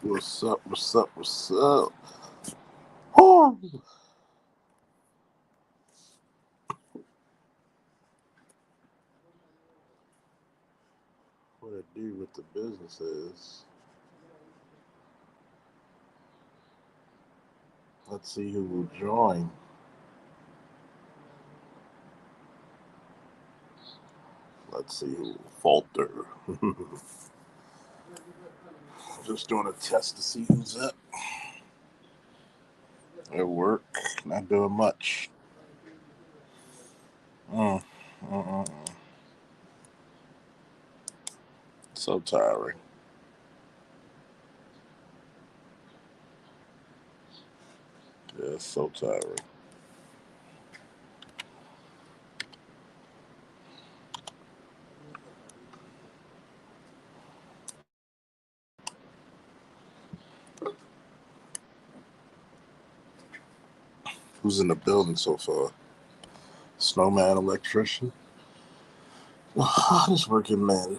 What's up? What's up? What's up? Oh, what I do with the business is, let's see who will join. Let's see who will falter. Just doing a test to see who's up at work. Not doing much. Mm, mm, mm, mm. So tiring. Yeah, so tiring. Who's in the building so far? Snowman, electrician. The hottest working men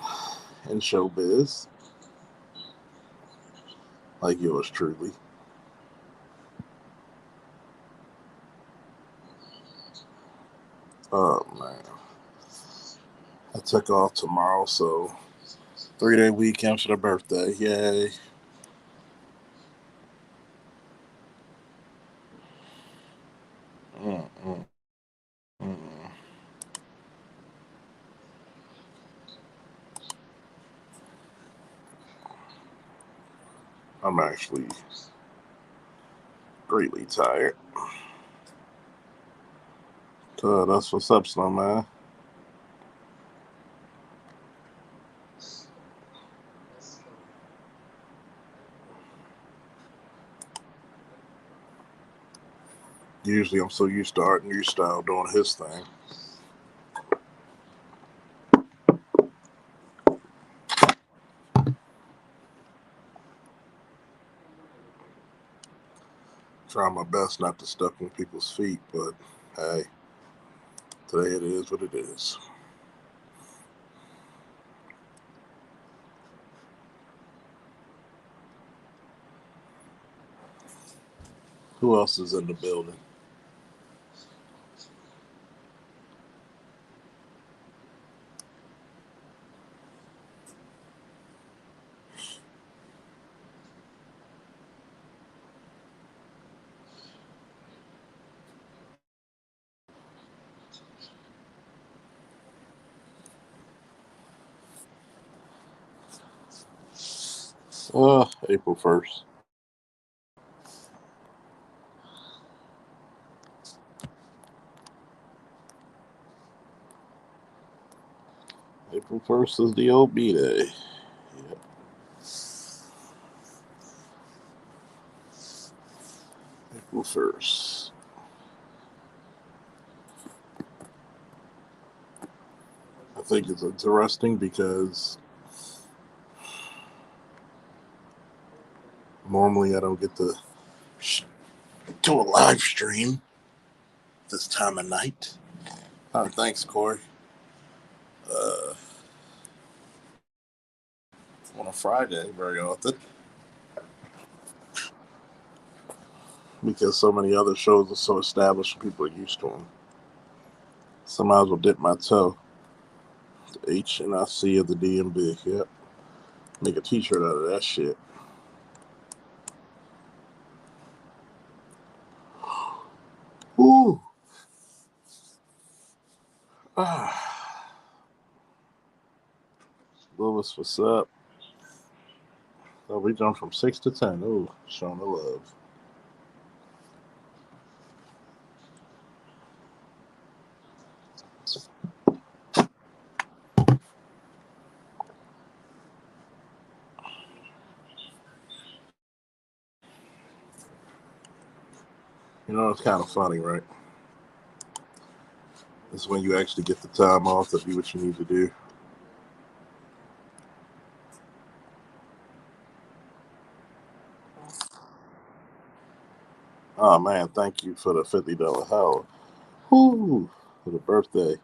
in showbiz, like yours truly. Oh man, I took off tomorrow, so 3 day weekend for the birthday. Yay. Mm, mm, mm. I'm actually greatly tired. So that's what's up, Snowman. Usually I'm so used to Art New Style doing his thing. Trying my best not to step on people's feet, but hey, today it is what it is. Who else is in the building? April 1st. April 1st is the OB day. Yep. April 1st. I think it's interesting because normally I don't get to do a live stream this time of night. Oh, thanks, Corey. Uh, on a Friday very often because so many other shows are so established, people are used to them. So I might as well dip my toe. The HNIC of the DMB. Yep. Make a T-shirt out of that shit. Ooh. Ah. Lewis, what's up? Oh, we jumped from 6 to 10. Ooh, showing the love. You know, it's kind of funny, right? It's when you actually get the time off to do what you need to do. Oh man, thank you for the $50 help. Woo, for the birthday.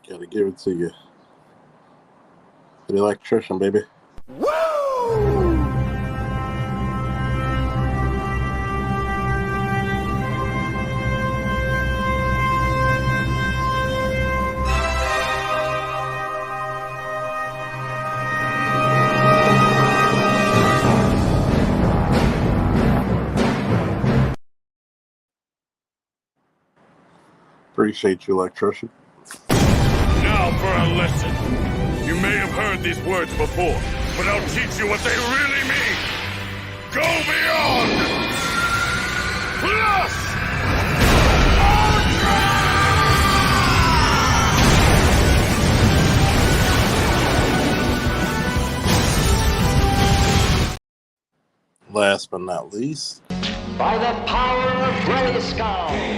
Gotta give it to you. The electrician, baby. Woo! Appreciate you, electrician. Now for a lesson. You may have heard these words before, but I'll teach you what they really mean. Go beyond! Plus! Last but not least, by the power of Grayskull.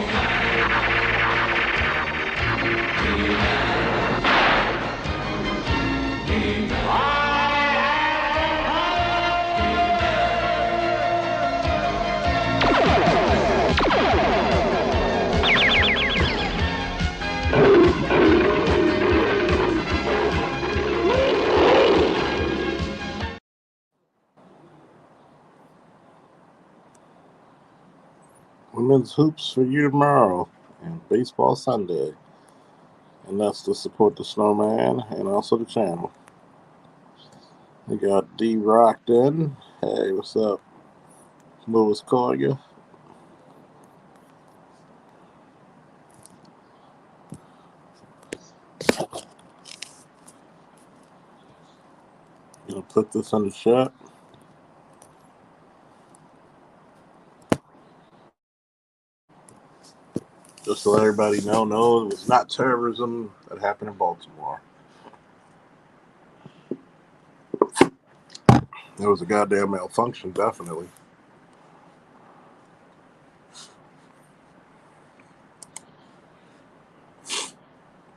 women's hoops for you tomorrow and baseball Sunday. And that's to support the snowman and also the channel. We got D Rocked in. Hey, what's up? Louis Collier. Gonna put this in the chat. Just to let everybody know, no, it was not terrorism that happened in Baltimore. It was a goddamn malfunction, definitely.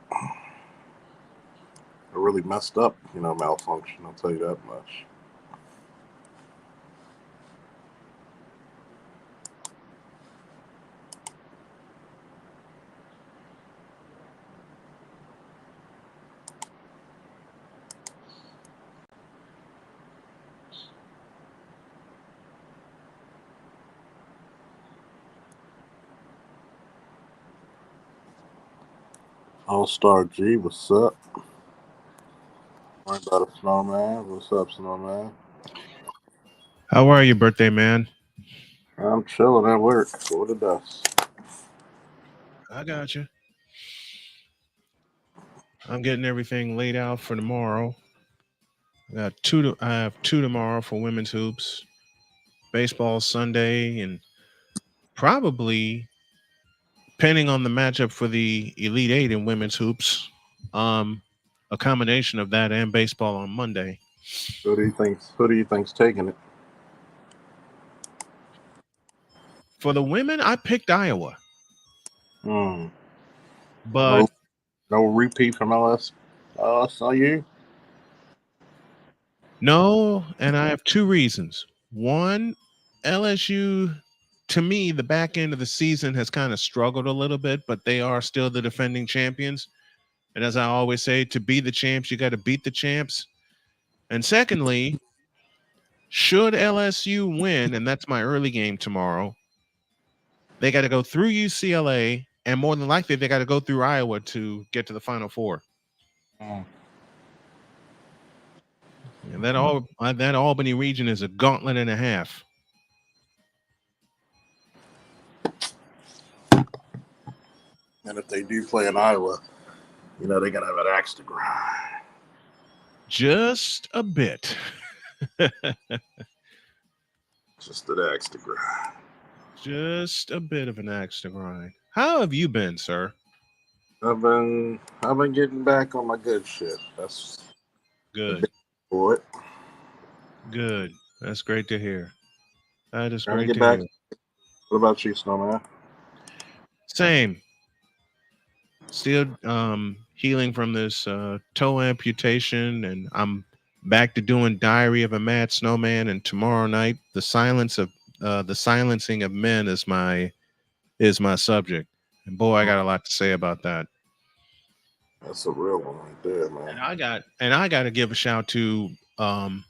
It really messed up, malfunction, I'll tell you that much. All-Star G, what's up? Worried about a snowman. What's up, snowman? How are you, birthday man? I'm chilling at work. For the dust. I got you. I'm getting everything laid out for tomorrow. I have two tomorrow for women's hoops, baseball Sunday, and probably, depending on the matchup for the Elite Eight in women's hoops, a combination of that and baseball on Monday. Who do you think's taking it? For the women, I picked Iowa. But no repeat from LSU? No, and I have two reasons. One, LSU, to me, the back end of the season has kind of struggled a little bit, but they are still the defending champions. And as I always say, to be the champs, you got to beat the champs. And secondly, should LSU win, and that's my early game tomorrow, they got to go through UCLA, and more than likely, they got to go through Iowa to get to the Final Four. And that Albany region is a gauntlet and a half. And if they do play in Iowa, they're going to have an axe to grind. Just a bit. Just an axe to grind. Just a bit of an axe to grind. How have you been, sir? I've been getting back on my good shit. That's good. For it. Good. That's great to hear. That is Trying great to hear. Back. What about you, Snowman? Same. Still healing from this toe amputation, and I'm back to doing Diary of a Mad Snowman. And tomorrow night, the silencing of men is my subject. And boy, I got a lot to say about that. That's a real one right there, man. And I got to give a shout to um,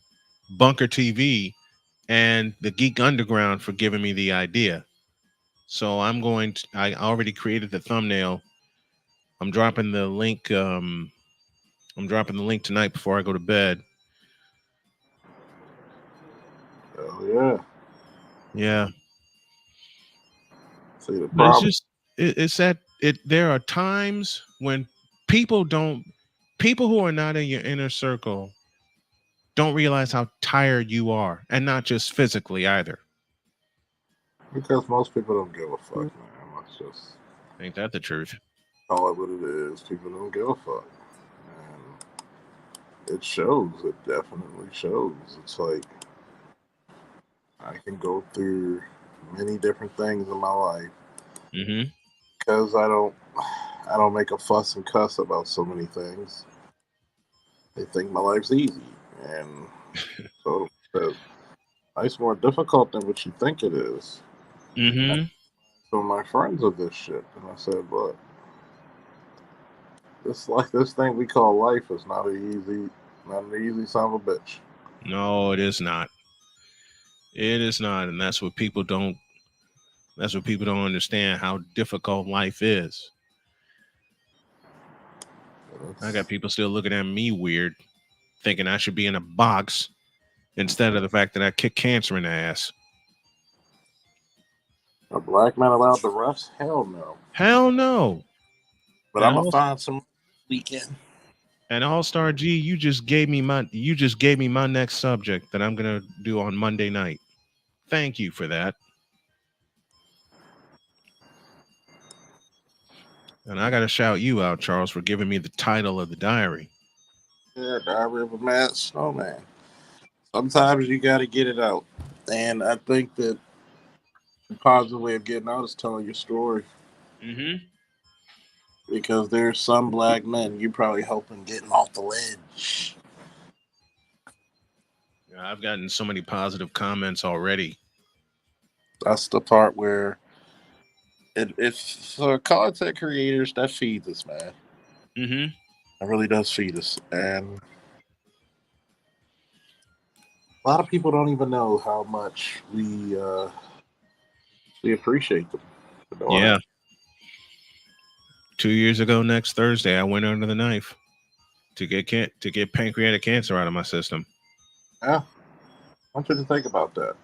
Bunker TV and the Geek Underground for giving me the idea. So I already created the thumbnail. I'm dropping the link. I'm dropping the link tonight before I go to bed. Hell yeah. Yeah, See the but it's problem. just it's that it. There are times when people don't, people who are not in your inner circle don't realize how tired you are, and not just physically either. Because most people don't give a fuck, man. Let's just Ain't that the truth? call it what it is. People don't give a fuck. And it shows. It definitely shows. It's like I can go through many different things in my life Mm-hmm. because I don't make a fuss and cuss about so many things. They think my life's easy, and so life's more difficult than what you think it is. And Mm-hmm. some of my friends of this shit, and I said, "Look, this thing we call life is not an easy son of a bitch." No, it is not. It is not, and that's what people don't. That's what people don't understand how difficult life is. I got It's people still looking at me weird, thinking I should be in a box instead of the fact that I kick cancer in the ass. a black man allowed the refs? Hell no. Hell no. But And I'm gonna all find some weekend. and All Star G, you just gave me my next subject that I'm gonna do on Monday night. Thank you for that. And I gotta shout you out, Charles, for giving me the title of the diary. Yeah, Diary of a Mad Snowman. Sometimes you got to get it out, and I think that the positive way of getting out is telling your story. Mm-hmm. Because there's some black men you probably helping getting off the ledge. Yeah, I've gotten so many positive comments already. That's the part where it's for content creators that feeds us, man. Mm-hmm. It really does feed us, and a lot of people don't even know how much we appreciate them for doing Yeah. that. 2 years ago, next Thursday, I went under the knife to get pancreatic cancer out of my system. Yeah, I want you to think about that.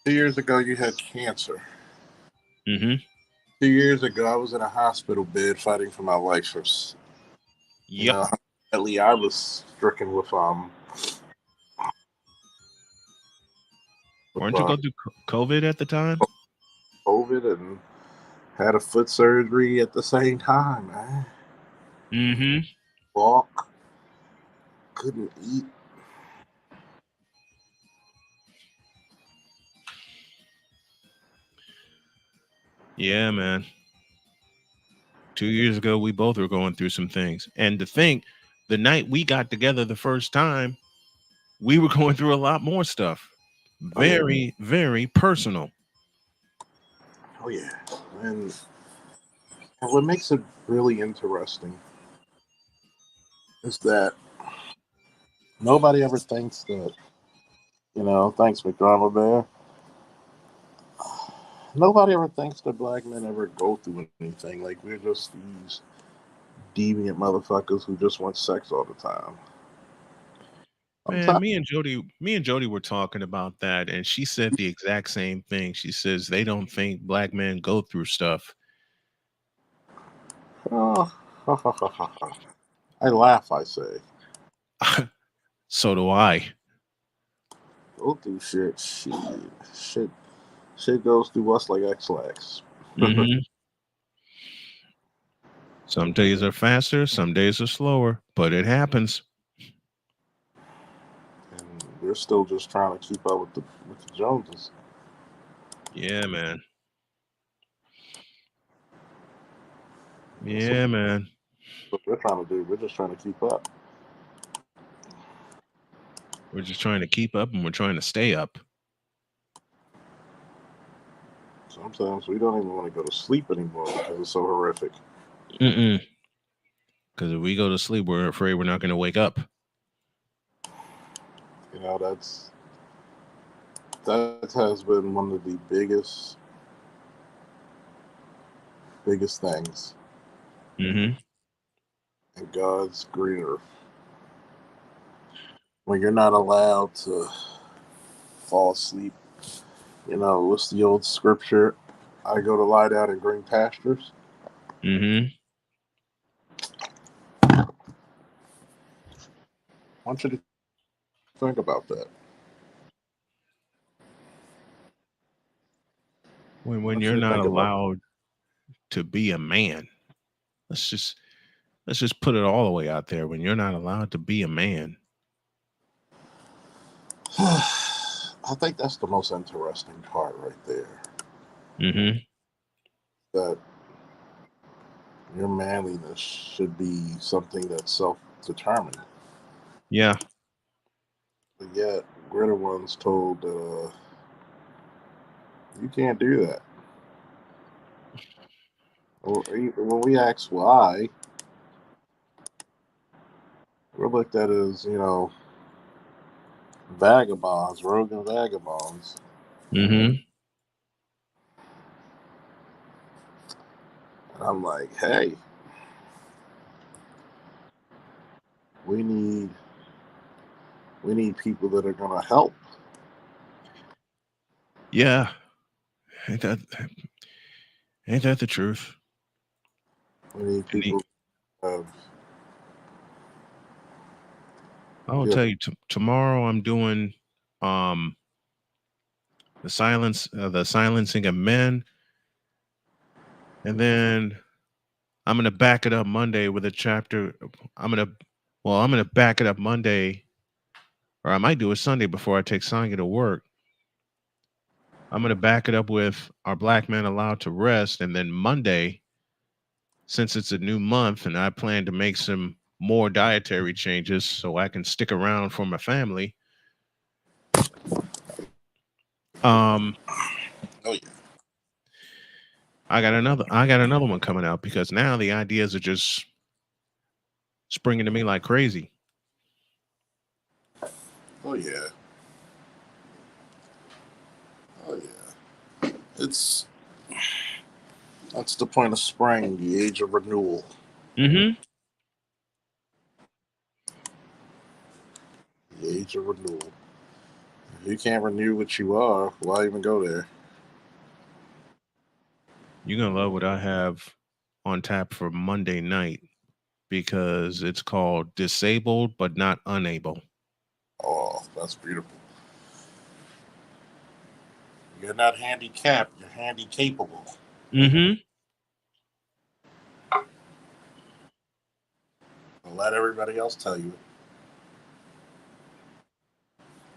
2 years ago, you had cancer. Mm-hmm. 2 years ago, I was in a hospital bed fighting for my life. You Yep. know, sadly, I was stricken with Weren't you going through COVID at the time? COVID and had a foot surgery at the same time, man. Mm-hmm. Walk, couldn't eat. Yeah, man. 2 years ago, we both were going through some things. And to think, the night we got together the first time, we were going through a lot more stuff. Oh yeah, Very, very personal. oh yeah. And what makes it really interesting is that nobody ever thinks that, thanks, McDonald Bear. Nobody ever thinks that black men ever go through anything. Like we're just these deviant motherfuckers who just want sex all the time. Man, Sometimes, me and Jody were talking about that, and she said the exact same thing. She says they don't think black men go through stuff. oh, I laugh. I say, So do I. go through shit. Shit, shit goes through us like X-Lax. Hmm. Some days are faster, some days are slower, but it happens. And we're still just trying to keep up with the Joneses. Yeah, man. That's Yeah, man. what we're trying to do. We're just trying to keep up. We're just trying to keep up and we're trying to stay up. Sometimes we don't even want to go to sleep anymore because it's so horrific. Mm-mm. Because if we go to sleep, we're afraid we're not going to wake up. You know, that has been one of the biggest things Mm-hmm. in God's green earth. When you're not allowed to fall asleep, you know, what's the old scripture? I go to lie down in green pastures. Mm-hmm. I want you to think about that. I When want you're you to not think about allowed to be a man, let's just let's just put it all the way out there. When you're not allowed to be a man, I think that's the most interesting part right there. mm-hmm. That your manliness should be something that's self determined. Yeah, But yet, we're the ones told you can't do that. When we ask why, we're looked at as, you know, vagabonds, rogue and vagabonds. mm-hmm. And I'm like, hey, we need we need people that are gonna help. Yeah, ain't that ain't that the truth? We need And people that have, I'll yeah, tell you, tomorrow I'm doing um the silencing of men, and then I'm gonna back it up Monday with a chapter. I'm gonna I'm gonna back it up Monday, or I might do it Sunday before I take Sonya to work. I'm gonna back it up with Are Black Men Allowed to Rest, and then Monday, since it's a new month, and I plan to make some more dietary changes so I can stick around for my family. Um, oh yeah, I got another one coming out because now the ideas are just springing to me like crazy. oh yeah, oh yeah. It's That's the point of spring, the age of renewal, Mm-hmm. the age of renewal. If you can't renew what you are, why even go there? You're gonna love what I have on tap for Monday night because it's called Disabled but Not Unable. Oh, that's beautiful. You're not handicapped, you're handy capable. Mm-hmm. Let everybody else tell you.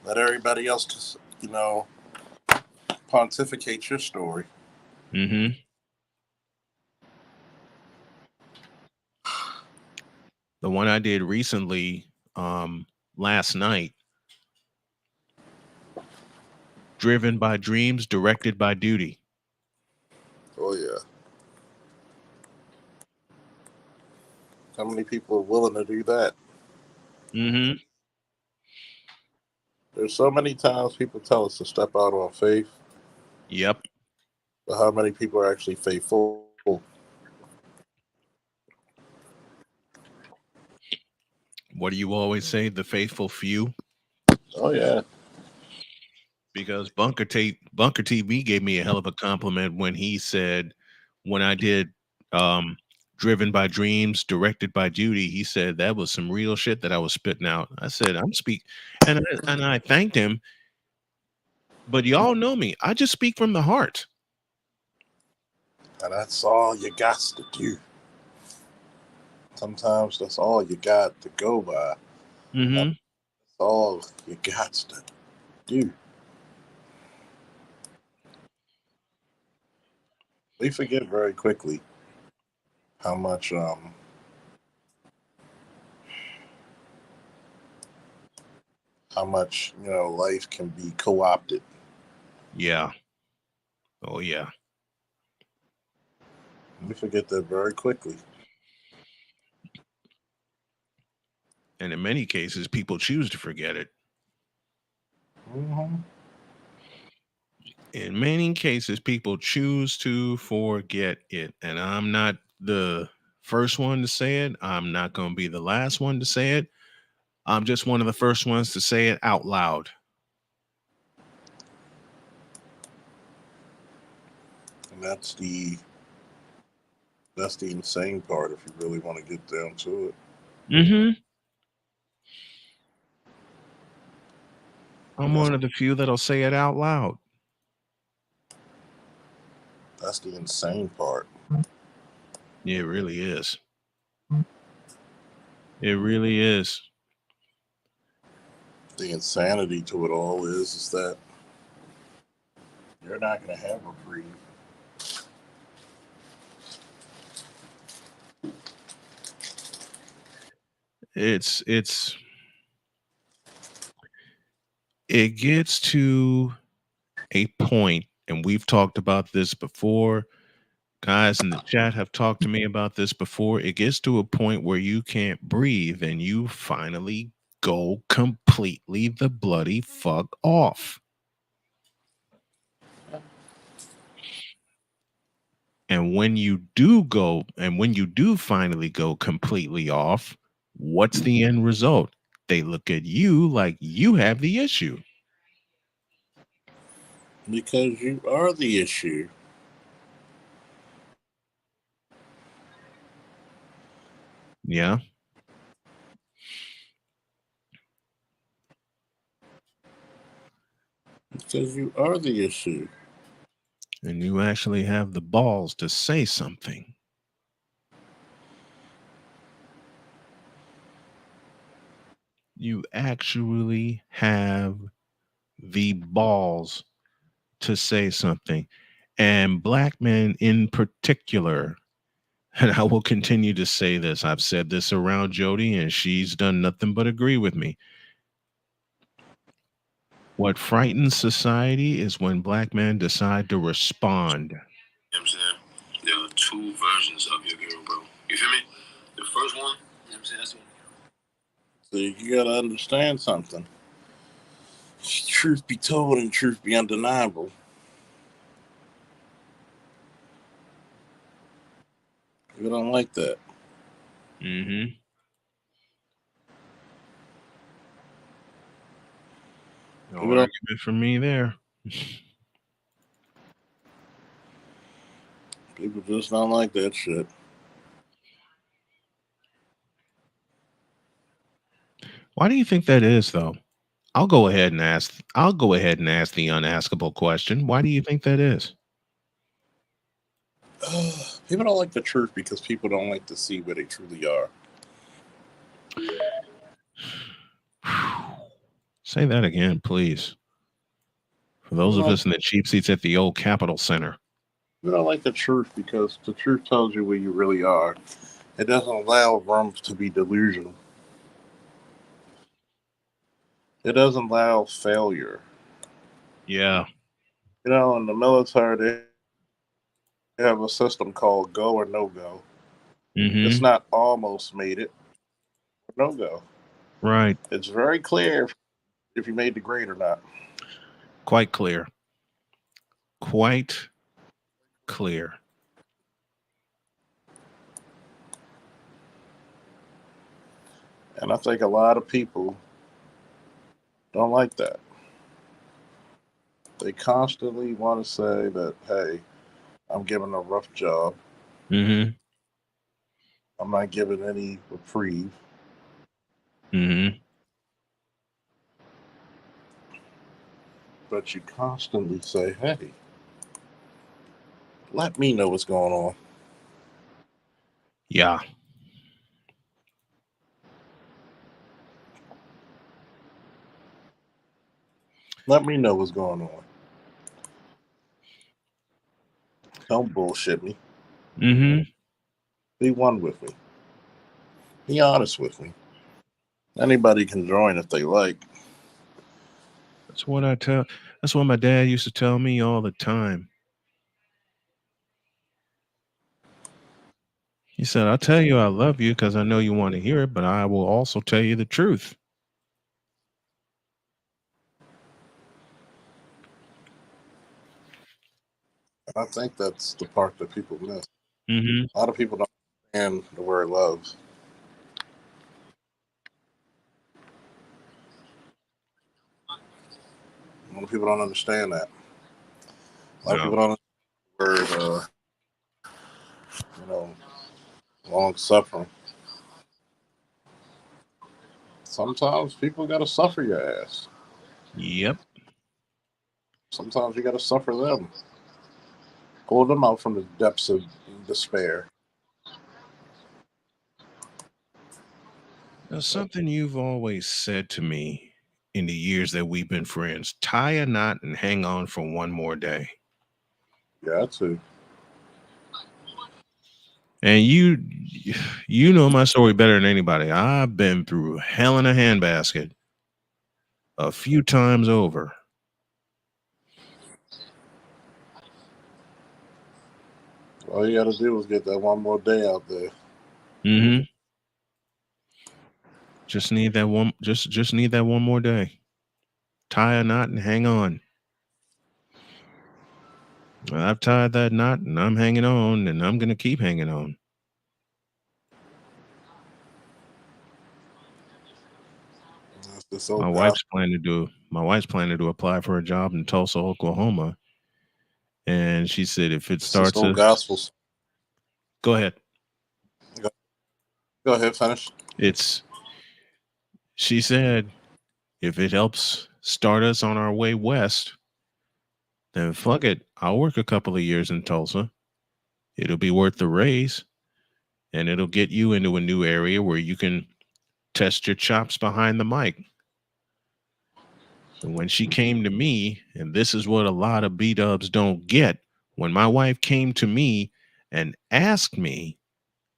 Let everybody else, you know, pontificate your story. Mm-hmm. The one I did recently, last night, Driven by Dreams, Directed by Duty. Oh yeah. How many people are willing to do that? Mm-hmm. There's so many times people tell us to step out on faith, Yep. but how many people are actually faithful? What do you always say? The faithful few? Oh yeah. Because Bunker TV gave me a hell of a compliment when he said when I did Driven by Dreams, Directed by Duty, he said that was some real shit that I was spitting out. I said, I'm speak and I thanked him, but y'all know me. I just speak from the heart. And that's all you got to do. Sometimes that's all you got to go by. That's Mm-hmm. all you got to do. We forget very quickly how much you know life can be co-opted. Yeah. Oh yeah. We forget that very quickly. And in many cases, people choose to forget it. Mm-hmm. In many cases, people choose to forget it. And I'm not the first one to say it. I'm not going to be the last one to say it. I'm just one of the first ones to say it out loud. And that's the insane part if you really want to get down to it. Mm-hmm. I'm That's one of the few that'll say it out loud. that's the insane part. It really is. It really is. The insanity to it all is that you're not going to have a reprieve. It's it gets to a point, and we've talked about this before. Guys in the chat have talked to me about this before. It gets to a point where you can't breathe and you finally go completely the bloody fuck off. And when you do go, and when you do finally go completely off, what's the end result? They look at you like you have the issue. Because you are the issue. Yeah. Because you are the issue. And you actually have the balls to say something. You actually have the balls to say something. And black men in particular, and I will continue to say this. I've said this around Jody, and she's done nothing but agree with me. What frightens society is when black men decide to respond. You know what I'm saying? There are two versions of your girl, bro. You feel me? The first one, you know what I'm saying? That's one. So you got to understand something. Truth be told and truth be undeniable. We don't like that. Mm-hmm. No We don't, argument for me there. people just don't like that shit. Why do you think that is, though? I'll go ahead and ask. I'll go ahead and ask the unaskable question. Why do you think that is? People don't like the truth because people don't like to see where they truly are. Say that again, please. For those People of don't, us in the cheap seats at the old Capitol Center. people don't like the truth because the truth tells you where you really are. It doesn't allow room to be delusional. It doesn't allow failure. Yeah. You know, in the military, they have a system called go or no go. It's Mm-hmm. not almost made it, no go. Right. It's very clear if you made the grade or not. Quite clear. Quite clear. And I think a lot of people don't like that. They constantly want to say that, hey, I'm giving a rough job. Mm-hmm. I'm not giving any reprieve. Mm-hmm. But you constantly say, hey, let me know what's going on. Yeah. Let me know what's going on. Don't bullshit me. Mm-hmm. Be one with me. Be honest with me. Anybody can join if they like. That's what I tell. That's what my dad used to tell me all the time. He said, I'll tell you I love you because I know you want to hear it, but I will also tell you the truth. And I think that's the part that people miss. Mm-hmm. A lot of people don't understand the word love. A lot of people don't understand that. A lot of No. people don't understand the word, you know, long suffering. Sometimes people got to suffer your ass. Yep. Sometimes you got to suffer them. Pull them out from the depths of despair. Now, something you've always said to me in the years that we've been friends, tie a knot and hang on for one more day. Got to. And you know my story better than anybody. I've been through hell in a handbasket a few times over. All you got to do is get that one more day out there. Mm-hmm. Just need that one. Just need that one more day. Tie a knot and hang on. I've tied that knot and I'm hanging on, and I'm gonna keep hanging on. That's this old gospel. My wife's planning to apply for a job in Tulsa, Oklahoma, and she said if it It's this starts old a gospel. go ahead. Go, go ahead, finish. It's she said if it helps start us on our way west, then fuck it. I'll work a couple of years in Tulsa. It'll be worth the raise, and it'll get you into a new area where you can test your chops behind the mic. So when she came to me, and this is what a lot of B dubs don't get, when my wife came to me and asked me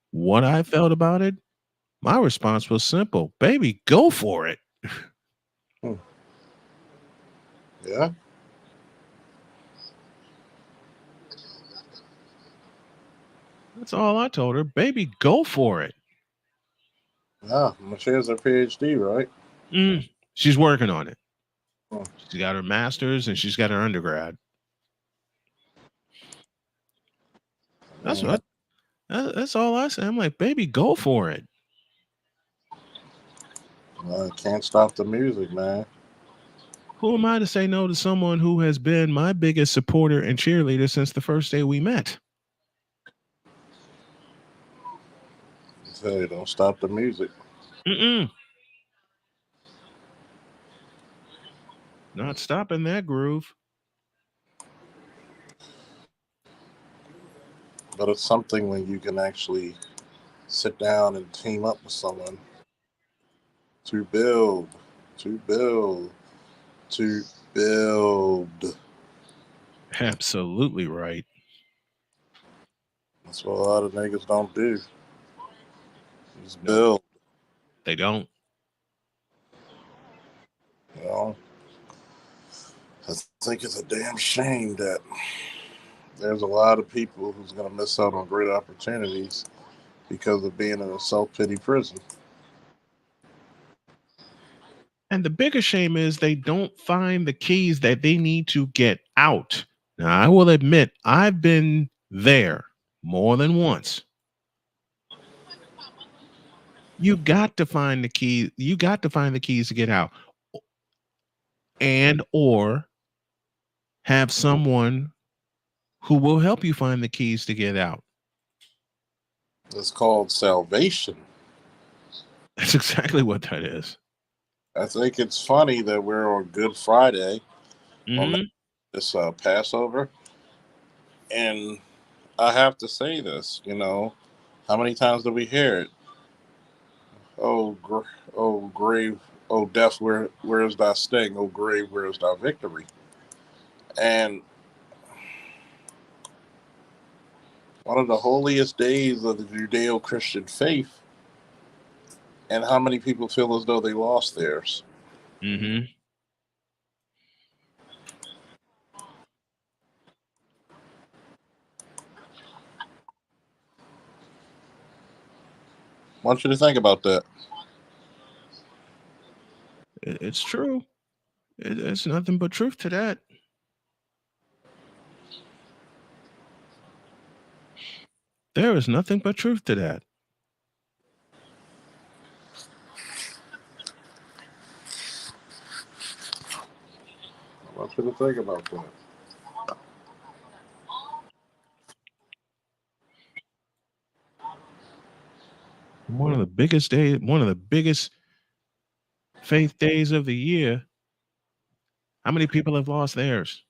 what I felt about it, my response was simple: baby, go for it. Hmm. Yeah. That's all I told her. Baby, go for it. Yeah. She has her PhD, right? She's working on it. Hmm. She's got her master's and she's got her undergrad. That's Man, what. That's all I say. I'm like, baby, go for it. can't stop the music, man. Who am I to say no to someone who has been my biggest supporter and cheerleader since the first day we met? I tell you, don't stop the music. Mm-mm. Not stopping that groove. But it's something when you can actually sit down and team up with someone to build, to build, to build. Absolutely right. That's what a lot of niggas don't do. Just Nope, build. they don't. You know, I think it's a damn shame that there's a lot of people who's gonna miss out on great opportunities because of being in a self pity prison. And the bigger shame is they don't find the keys that they need to get out. Now, I will admit, I've been there more than once. You got to find the key. You got to find the keys to get out, and or have someone who will help you find the keys to get out. It's called salvation. That's exactly what that is. I think it's funny that we're on Good Friday on Mm-hmm. this Passover, and I have to say this. How many times do we hear it? Oh, oh grave, oh death, where is thy sting? Oh grave, where is thy victory? And one of the holiest days of the Judeo-Christian faith, and how many people feel as though they lost theirs? Mm-hmm. want you to think about that. It's true. It's nothing but truth to that. There is nothing but truth to that. I want you to think about that. One of the biggest faith days of the year. How many people have lost theirs?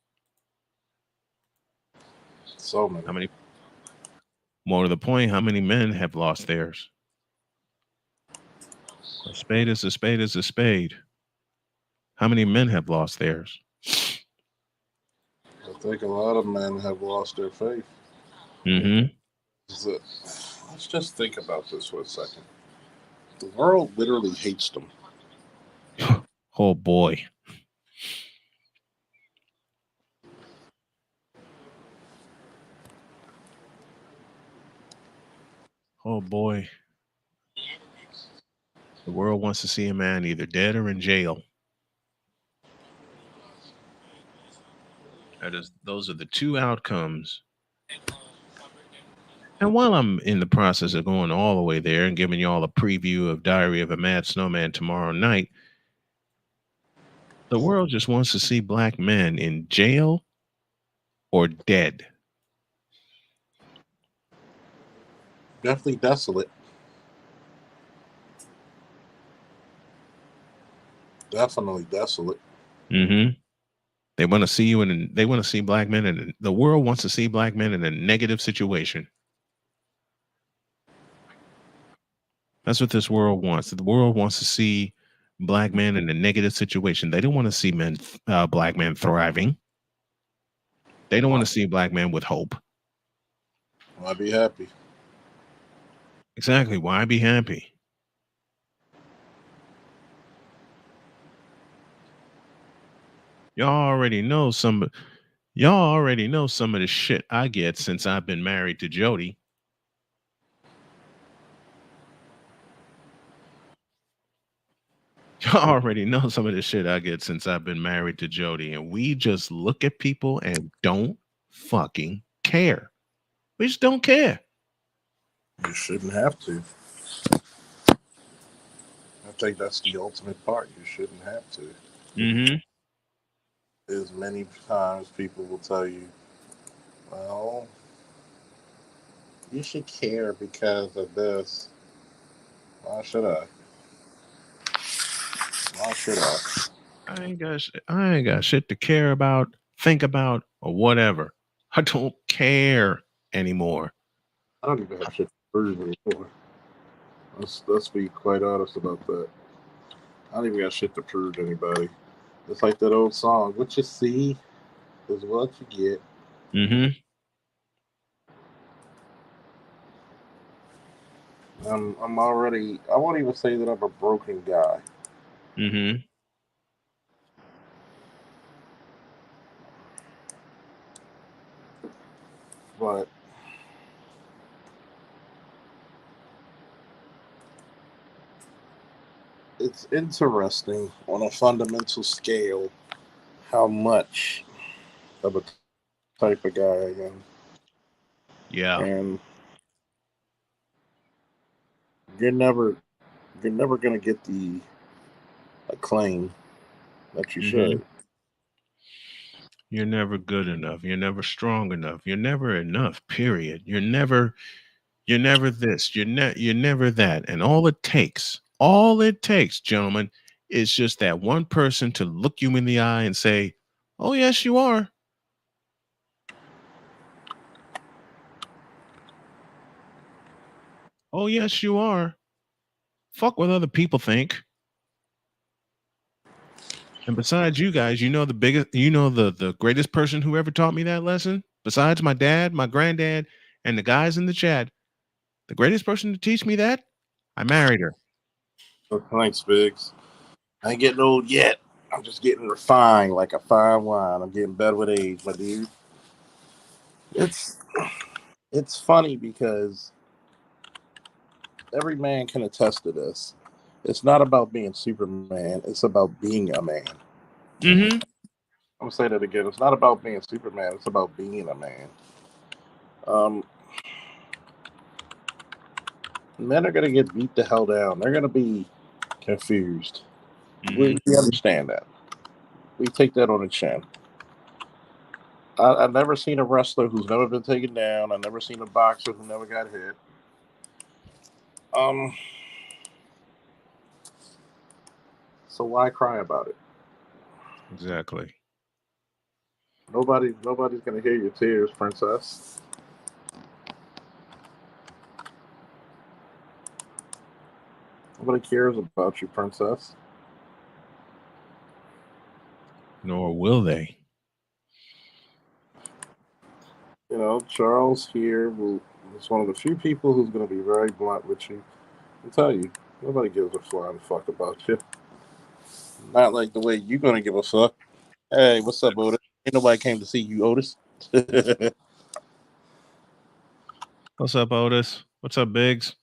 So many. How many? More to the point, how many men have lost theirs? A spade is a spade is a spade. How many men have lost theirs? I think a lot of men have lost their faith. Mm-hmm. Let's just think about this for a second. The world literally hates them. Oh boy. Oh boy. The world wants to see a man either dead or in jail. Those are the two outcomes. And while I'm in the process of going all the way there and giving you all a preview of Diary of a Mad Snowman tomorrow night, the world just wants to see black men in jail or dead. Definitely desolate. Definitely desolate. Mm-hmm. They want to see you in. They want to see black men, and the world wants to see black men in a negative situation. That's what this world wants. The world wants to see black men in a negative situation. They don't want to see black men thriving. They don't want to see black men with hope. Why be happy? Exactly. Why be happy? Y'all already know some. Y'all already know some of the shit I get since I've been married to Jody. Y'all already know some of the shit I get since I've been married to Jody, and we just look at people and don't fucking care. We just don't care. You shouldn't have to. I think that's the ultimate part. You shouldn't have to. Mm-hmm. As many times people will tell you, well, you should care because of this. Why should I? Why should I? I ain't got shit to care about, think about, or whatever. I don't care anymore. I don't even have shit to prove anymore. Let's be quite honest about that. I don't even got shit to prove to anybody. It's like that old song, what you see is what you get. Mm-hmm. I'm already, I won't even say that I'm a broken guy. Mm-hmm. But it's interesting on a fundamental scale how much of a type of guy I am. Yeah. And you're never you're never gonna get the acclaim that you Mm-hmm. should. You're never good enough. You're never strong enough. You're never enough, period. You're never this. You're never that. And all it takes, gentlemen, is just that one person to look you in the eye and say, "Oh, yes, you are." Oh, yes, you are. Fuck what other people think. And besides you guys, the greatest person who ever taught me that lesson, besides my dad, my granddad, and the guys in the chat, the greatest person to teach me that, I married her. So thanks, Biggs. I ain't getting old yet. I'm just getting refined like a fine wine. I'm getting better with age, my dude. It's it's funny because every man can attest to this. It's not about being Superman. It's about being a man. Mm-hmm. I'm gonna say that again. It's not about being Superman. It's about being a man. Um, Men are gonna get beat the hell down. They're gonna be confused. We understand that. We take that on the chin. I've never seen a wrestler who's never been taken down. I've never seen a boxer who never got hit. Um, so why cry about it? Exactly. Nobody's gonna hear your tears, princess. Nobody cares about you, princess. Nor will they. You know, Charles here is one of the few people who's gonna be very blunt with you and tell you nobody gives a flying fuck about you. Not like the way you're gonna give a fuck. Hey, what's up, Otis? Ain't nobody came to see you, Otis. What's up, Otis? What's up, Biggs?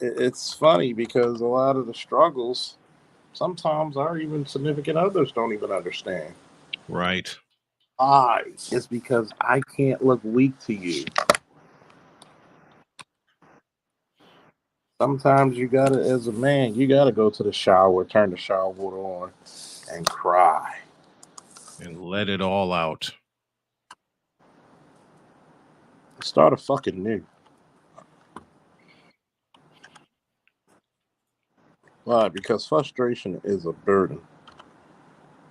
It's funny because a lot of the struggles sometimes our even significant others don't even understand. Right. Why? It's because I can't look weak to you. Sometimes you gotta, as a man, you gotta go to the shower, turn the shower water on, and cry. And let it all out. Start a fucking new. Why? Because frustration is a burden.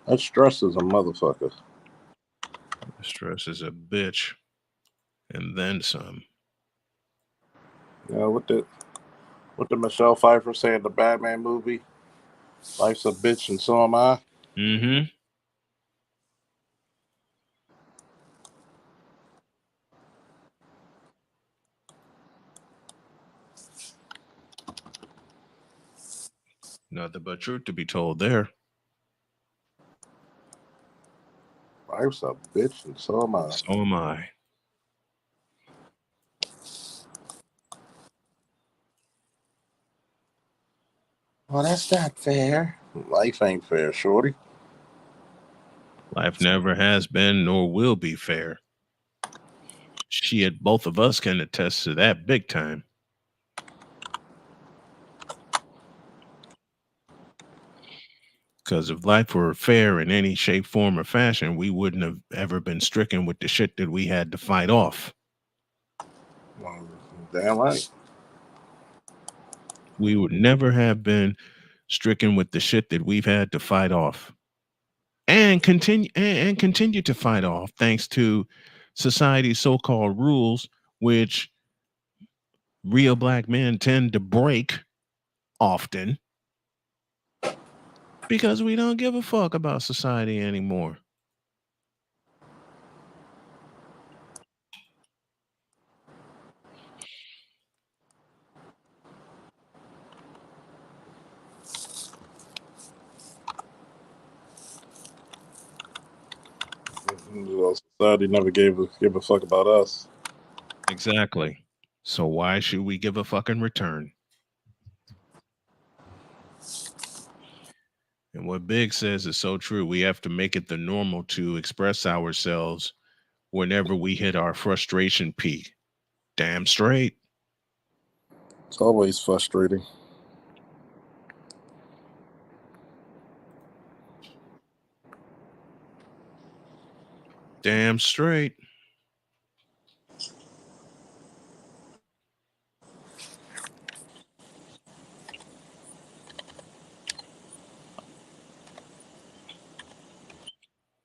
That stress is a motherfucker. Stress is a bitch. And then some. You know what did Michelle Pfeiffer say in the Batman movie? Life's a bitch and so am I. Mm-hmm. Nothing but truth to be told there. Life's a bitch and so am I. So am I. Well, that's not fair. Life ain't fair, shorty. Life never has been nor will be fair. Shit, both of us can attest to that big time. Because if life were fair in any shape, form, or fashion, we wouldn't have ever been stricken with the shit that we had to fight off. Well, damn right. We would never have been stricken with the shit that we've had to fight off. And continue to fight off thanks to society's so-called rules, which real black men tend to break often because we don't give a fuck about society anymore. Society never give a fuck about us. Exactly. So why should we give a fucking return? And what Big says is so true. We have to make it the normal to express ourselves whenever we hit our frustration peak. Damn straight. It's always frustrating. Damn straight.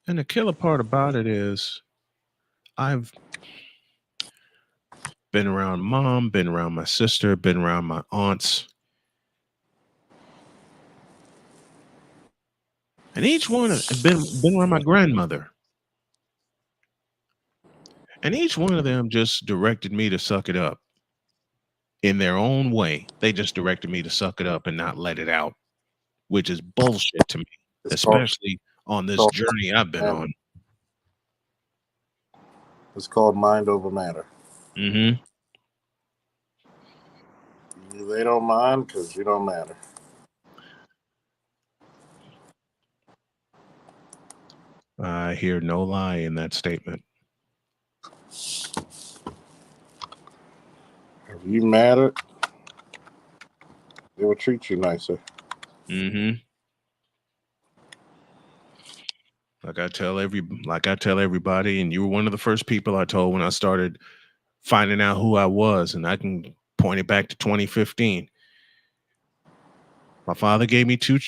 And the killer part about it is I've been around mom, been around my sister, been around my aunts. And each one been around my grandmother. And each one of them just directed me to suck it up in their own way. They just directed me to suck it up and not let it out, which is bullshit to me, It's called, especially on this called journey I've been on. it's called mind over matter. Mm-hmm. They don't mind because you don't matter. I hear no lie in that statement. If you mattered, they would treat you nicer. Mm-hmm. Like I tell everybody, and you were one of the first people I told when I started finding out who I was, and I can point it back to 2015. My father gave me two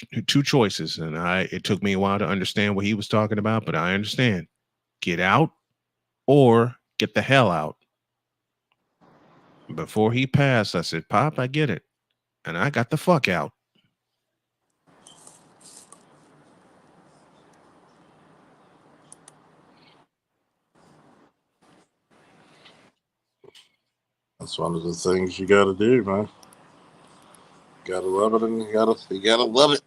choices, and it took me a while to understand what he was talking about, but I understand. Get out or get the hell out. Before he passed, I said, "Pop, I get it," and I got the fuck out. That's one of the things you got to do, man. You gotta love it, and you gotta love it.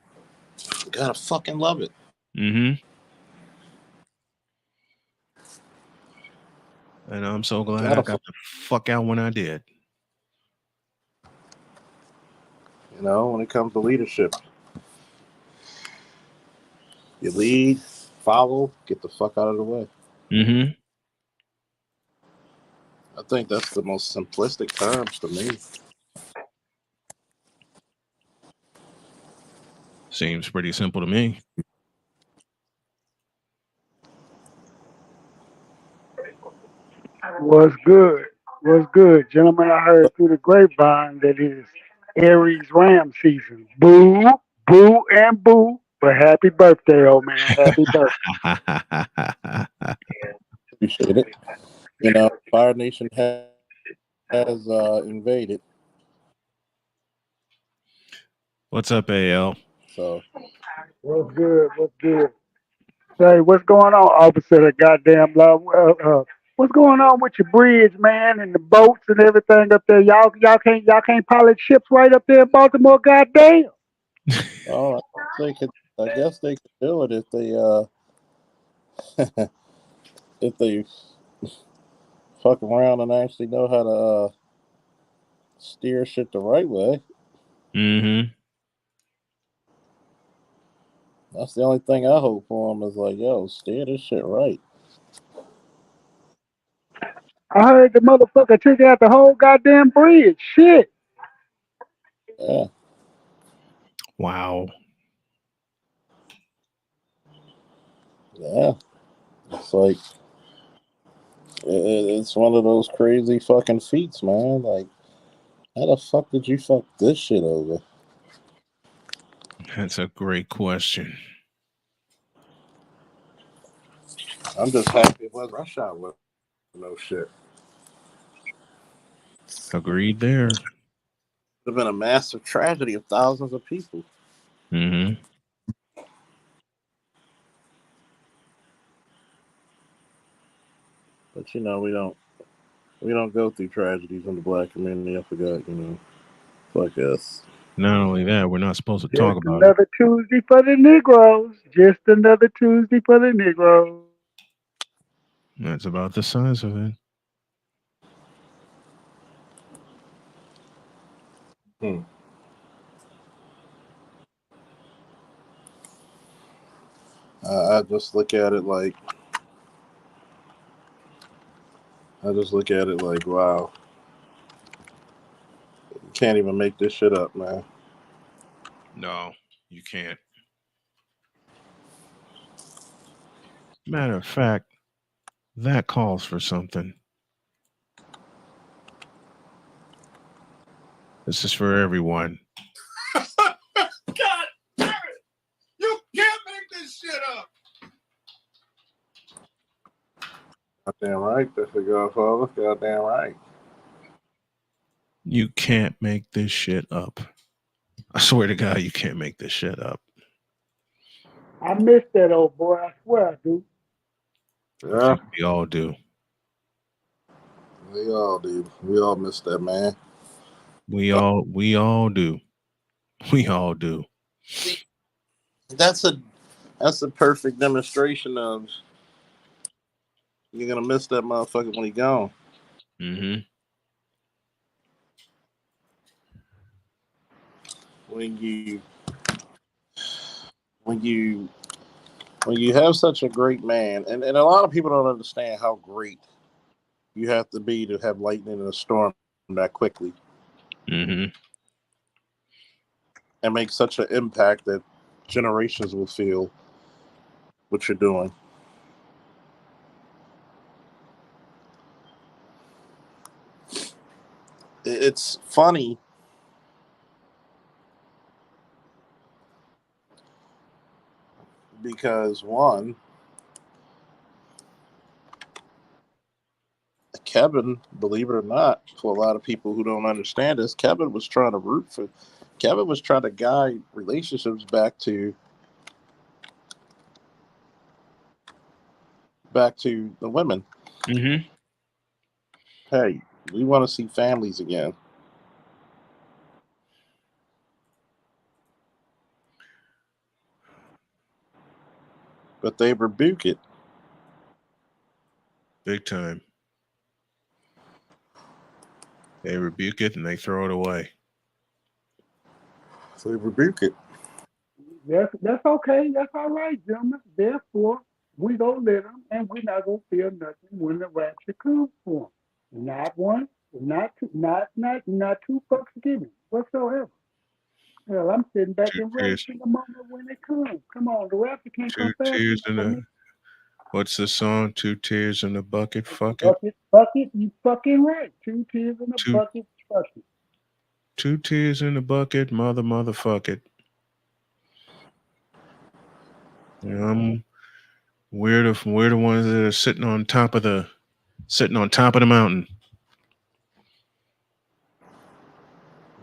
You gotta fucking love it. Mm-hmm. And I'm so glad I Gotta, got the fuck out when I did. when it comes to leadership, you lead, follow, get the fuck out of the way. Mm-hmm. I think that's the most simplistic terms to me. Seems pretty simple to me. What's good? What's good, gentlemen? I heard through the grapevine that it is Aries Ram season. Boo, boo, and boo. But happy birthday, old man. Happy birthday. Appreciate it. Fire Nation has invaded, What's up, AL? so What's good? What's good? Say, what's going on, officer? Of goddamn love. What's going on with your bridge, man, and the boats and everything up there? Y'all can't pilot ships right up there in Baltimore. Goddamn. oh, I guess they could do it if they if they fuck around and actually know how to steer shit the right way. Mm-hmm. That's the only thing I hope for them is like, yo, steer this shit right. I heard the motherfucker took out the whole goddamn bridge. Shit. Yeah, Wow. yeah. It's like it's one of those crazy fucking feats, man. Like, how the fuck did you fuck this shit over? That's a great question. I'm just happy it was rush hour with no shit. Agreed there. It would have been a massive tragedy of thousands of people. Mm-hmm. But we don't go through tragedies in the black community. I forgot, fuck us. Not only that, we're not supposed to talk Just about it. another Tuesday for the Negroes. Just another Tuesday for the Negroes. That's about the size of it. Hmm. I just look at it like wow, you can't even make this shit up, man. No, you can't. Matter of fact, that calls for something. This is for everyone. God damn it! You can't make this shit up! Goddamn right, that's the Godfather. Goddamn right. You can't make this shit up. I swear to God, you can't make this shit up. I miss that old boy. I swear I do. I Yeah, think we all do. we all do. We all miss that man. We all do. We all do. See, that's a perfect demonstration of you're gonna miss that motherfucker when he gone. Mm-hmm. when you when you when you have such a great man, and a lot of people don't understand how great you have to be to have lightning in a storm that quickly Mm-hmm. and make such an impact that generations will feel what you're doing. It's funny because one, Kevin, believe it or not, for a lot of people who don't understand this, Kevin was trying to guide relationships back to the women. Mm-hmm. Hey, we want to see families again. But they rebuke it. Big time. They rebuke it and they throw it away. They rebuke it. That's okay. That's all right, gentlemen. Therefore, we gonna let them, and we're not gonna feel nothing when the rapture comes for them. Not one, not two, not two fucks given whatsoever. Hell, I'm sitting back Two and ready tears, for the moment when it comes. Come on, the rapture can't two come fast tears enough in for a. me. What's the song? Two tears in a bucket. Fuck it. Bucket, you fucking right. Two tears in a Two bucket, fuck it. two tears in a bucket. Motherfuck it. You know, we're the ones that are sitting on top of the mountain.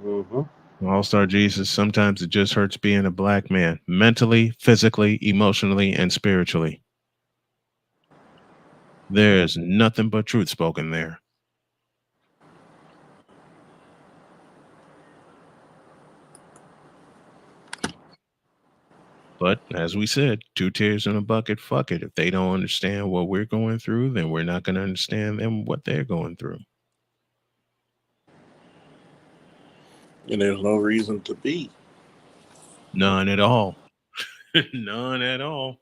Mm-hmm. All Star Jesus. Sometimes it just hurts being a black man, mentally, physically, emotionally, and spiritually. There's nothing but truth spoken there. But as we said, two tears in a bucket, fuck it. If they don't understand what we're going through, then we're not going to understand them what they're going through. And there's no reason to be. None at all. None at all.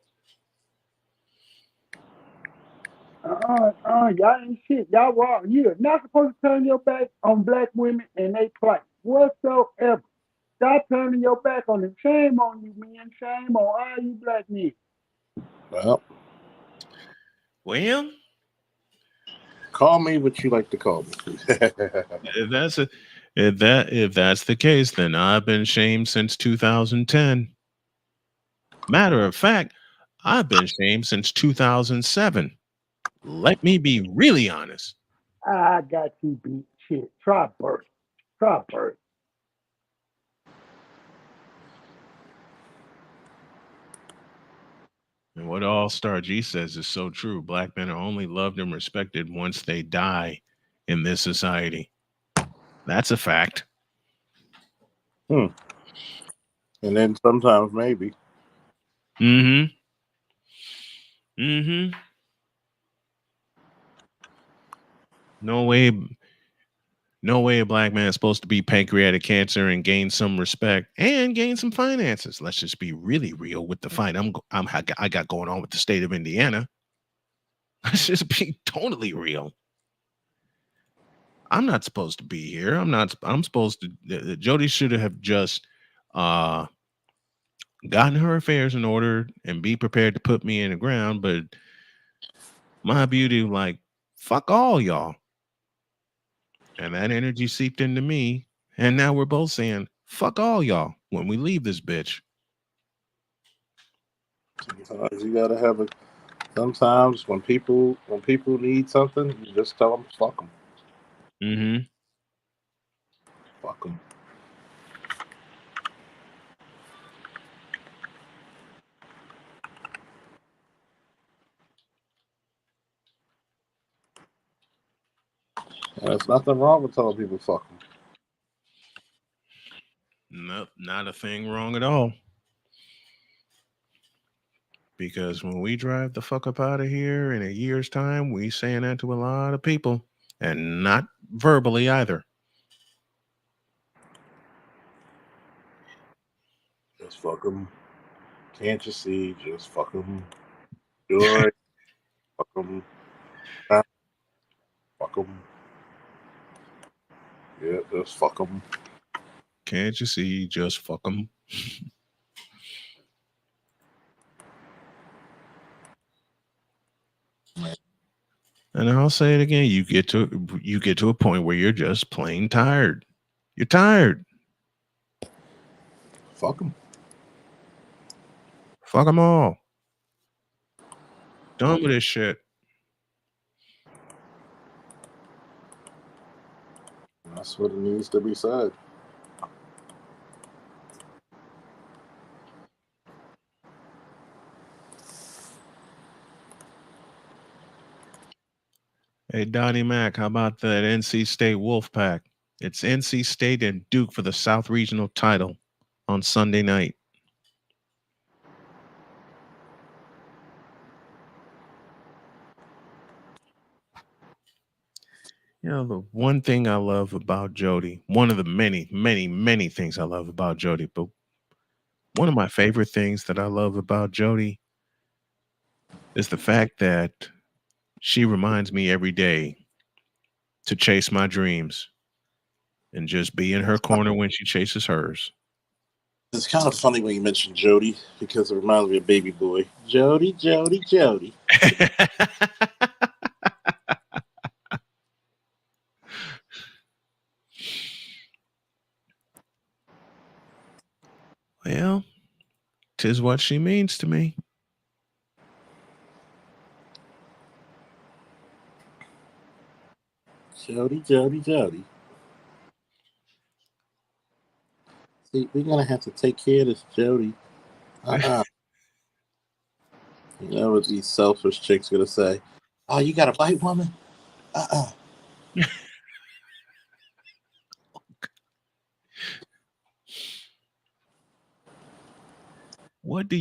Y'all ain't shit. Y'all wrong. You're not supposed to turn your back on black women and they plight whatsoever. Stop turning your back on them. Shame on you, man. Shame on all you black men. Well, Well, call me what you like to call me. if that's a, if that's the case, then I've been shamed since 2010. Matter of fact, I've been shamed since 2007. Let me be really honest. I got you beat. Shit. Try birth. Try birth. And what All Star G says is so true. Black men are only loved and respected once they die in this society. That's a fact. Hmm. And then sometimes maybe. Mm-hmm. Mm-hmm. No way. No way a black man is supposed to be pancreatic cancer and gain some respect and gain some finances. Let's just be really real with the fight I got going on with the state of Indiana. Let's just be totally real. I'm not supposed to be here. I'm supposed to. Jody should have just uh, gotten her affairs in order and be prepared to put me in the ground. But my beauty, like, fuck all y'all. And that energy seeped into me. And now we're both saying, fuck all y'all when we leave this bitch. Sometimes you gotta have a. Sometimes when people need something, you just tell them fuck them, Mm-hmm. fuck them. And there's nothing wrong with telling people fuck them. Nope, not a thing wrong at all. Because when we drive the fuck up out of here in a year's time, we saying that to a lot of people. And not verbally either. Just fuck them. Can't you see? Just fuck them. Sure. Fuck them. Fuck them. Yeah, just fuck them. Can't you see? Just fuck them. And I'll say it again. You get to a point where you're just plain tired. You're tired. Fuck them. Fuck them all. Done with this shit. That's what it needs to be said. Hey, Donnie Mac, how about that NC State Wolfpack? It's NC State and Duke for the South Regional title on Sunday night. You know, the one thing I love about Jody, one of the many, many, many things I love about Jody, but one of my favorite things that I love about Jody is the fact that she reminds me every day to chase my dreams and just be in her corner when she chases hers. It's kind of funny when you mention Jody because it reminds me of Baby Boy. Jody, Jody, Jody. Well, 'tis what she means to me. Jody, Jody, Jody. See, we're gonna have to take care of this Jody. You know what these selfish chicks gonna say? Oh, you got a white woman? What do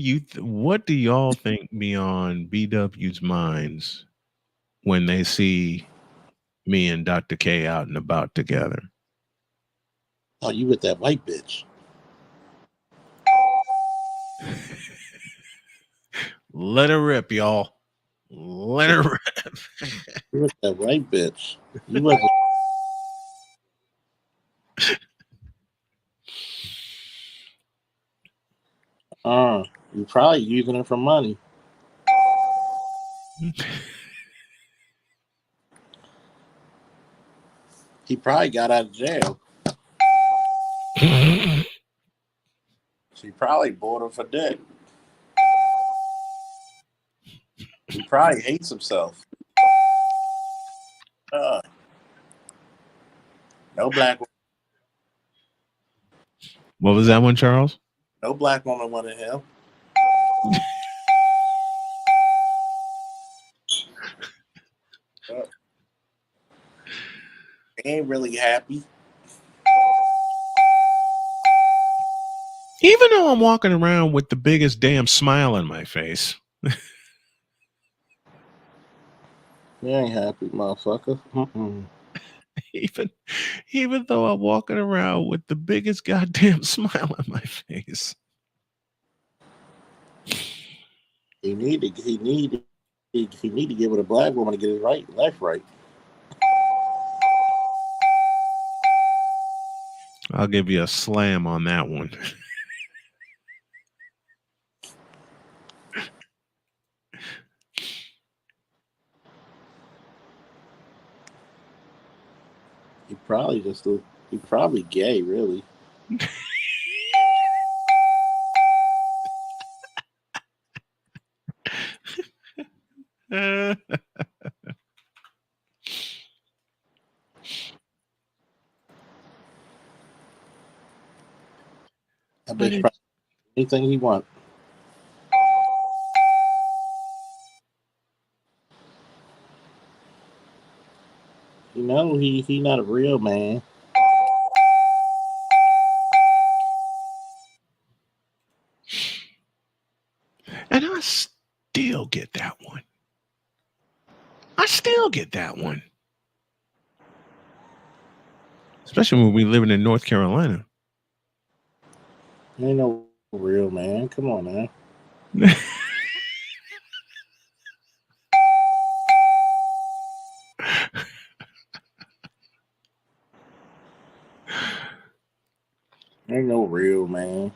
y'all think be on BW's minds when they see me and Dr. K out and about together? Oh, you with that white bitch? Let her rip, y'all. Let her rip. You with that white bitch? You wasn't. You probably using it for money. He probably got out of jail. She probably bought him for dick. He probably hates himself. No black. What was that one, Charles? No black woman wanted him. He ain't really happy. Even though I'm walking around with the biggest damn smile on my face. He ain't happy, motherfucker. Even though I'm walking around with the biggest goddamn smile on my face. He need to get with a black woman to get his life right. I'll give you a slam on that one. He probably gay, really. I bet you probably anything he wants. You know, he not a real man. And I still get that one. Especially when we living in North Carolina. Ain't no Real man. Come on now. Ain't no real man.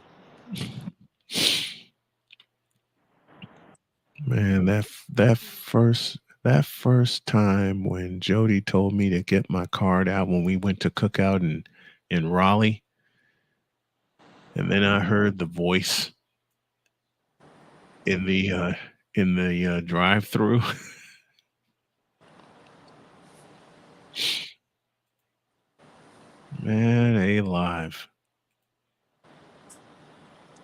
Man, that first time when Jody told me to get my card out when we went to cookout in Raleigh, and then I heard the voice in the drive-through. Man, alive.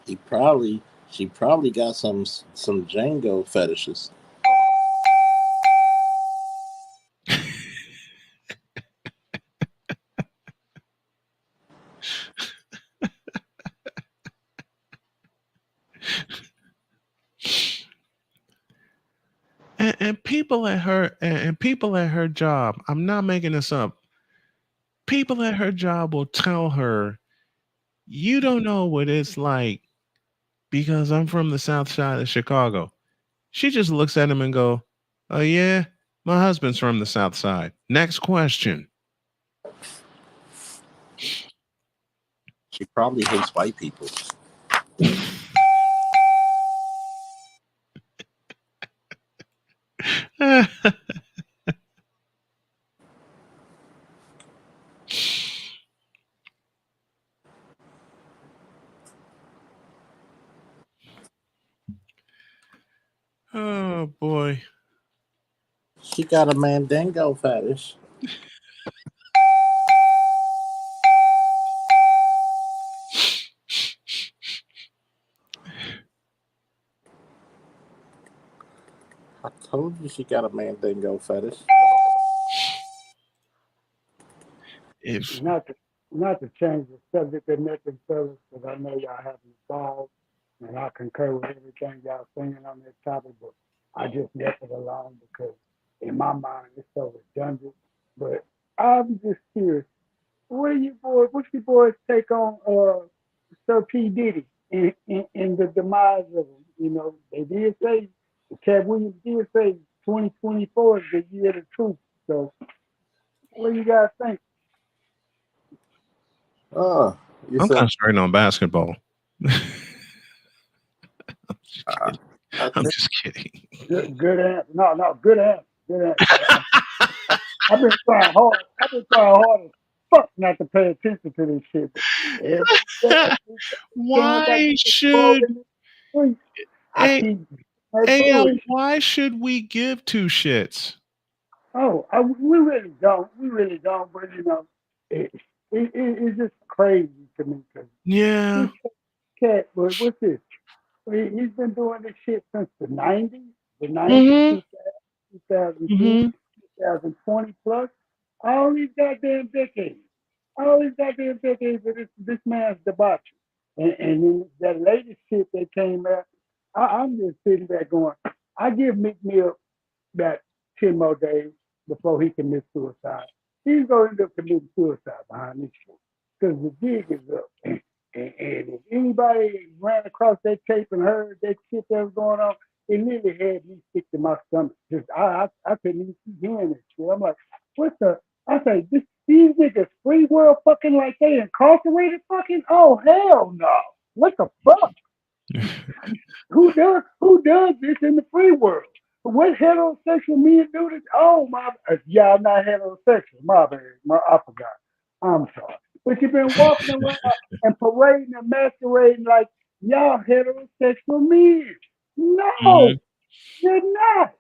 She probably got some Django fetishes. And people at her job, I'm not making this up. People at her job will tell her, "You don't know what it's like because I'm from the south side of Chicago." She just looks at him and go, "Oh yeah, my husband's from the south side." Next question. She probably hates white people. Oh boy. She got a Mandingo fetish. I told you she got a Mandingo fetish. If Not to not to change the subject of nothing, fellas, because I know y'all having balls, and I concur with everything y'all saying on this topic, but I just left it alone because in my mind it's so redundant. But I'm just curious, what's your boys take on Sir P. Diddy in the demise of him? You know, they did say Cat Williams did say 2024 is the year of the truth. So what do you guys think? Oh, you I'm said concentrating on basketball. I'm just I, kidding. I I'm think just kidding. Good answer. No, no, good answer. Good answer. I've been trying hard. I've been trying hard as fuck not to pay attention to this shit. But every chance I Why get to scroll should in the street, I a keep that AL, bullshit. why should we give two shits? Oh, we really don't. We really don't. But you know, it's just crazy to me because Yeah. this cat. What's this? He's been doing this shit since the '90s. The '90s, Mm-hmm. 2010, Mm-hmm. 2020 plus. All these goddamn decades. All these goddamn decades of this man's debauchery. And then that latest shit that came out, I'm just sitting there going, I give Mick Mill about 10 more days before he commits suicide. He's going to end up committing suicide behind this shit because the gig is up. And if anybody ran across that tape and heard that shit that was going on, it literally had me sick to my stomach. Just I couldn't even keep hearing this shit. I'm like, what the? I say, these niggas free world fucking like they incarcerated fucking? Oh hell no! What the fuck? Who does this in the free world? What heterosexual men do this? Oh my, yeah, I'm not heterosexual. My bad, I forgot. I'm sorry, but you've been walking around and parading and masquerading like y'all heterosexual men. Mm-hmm. No, you're not.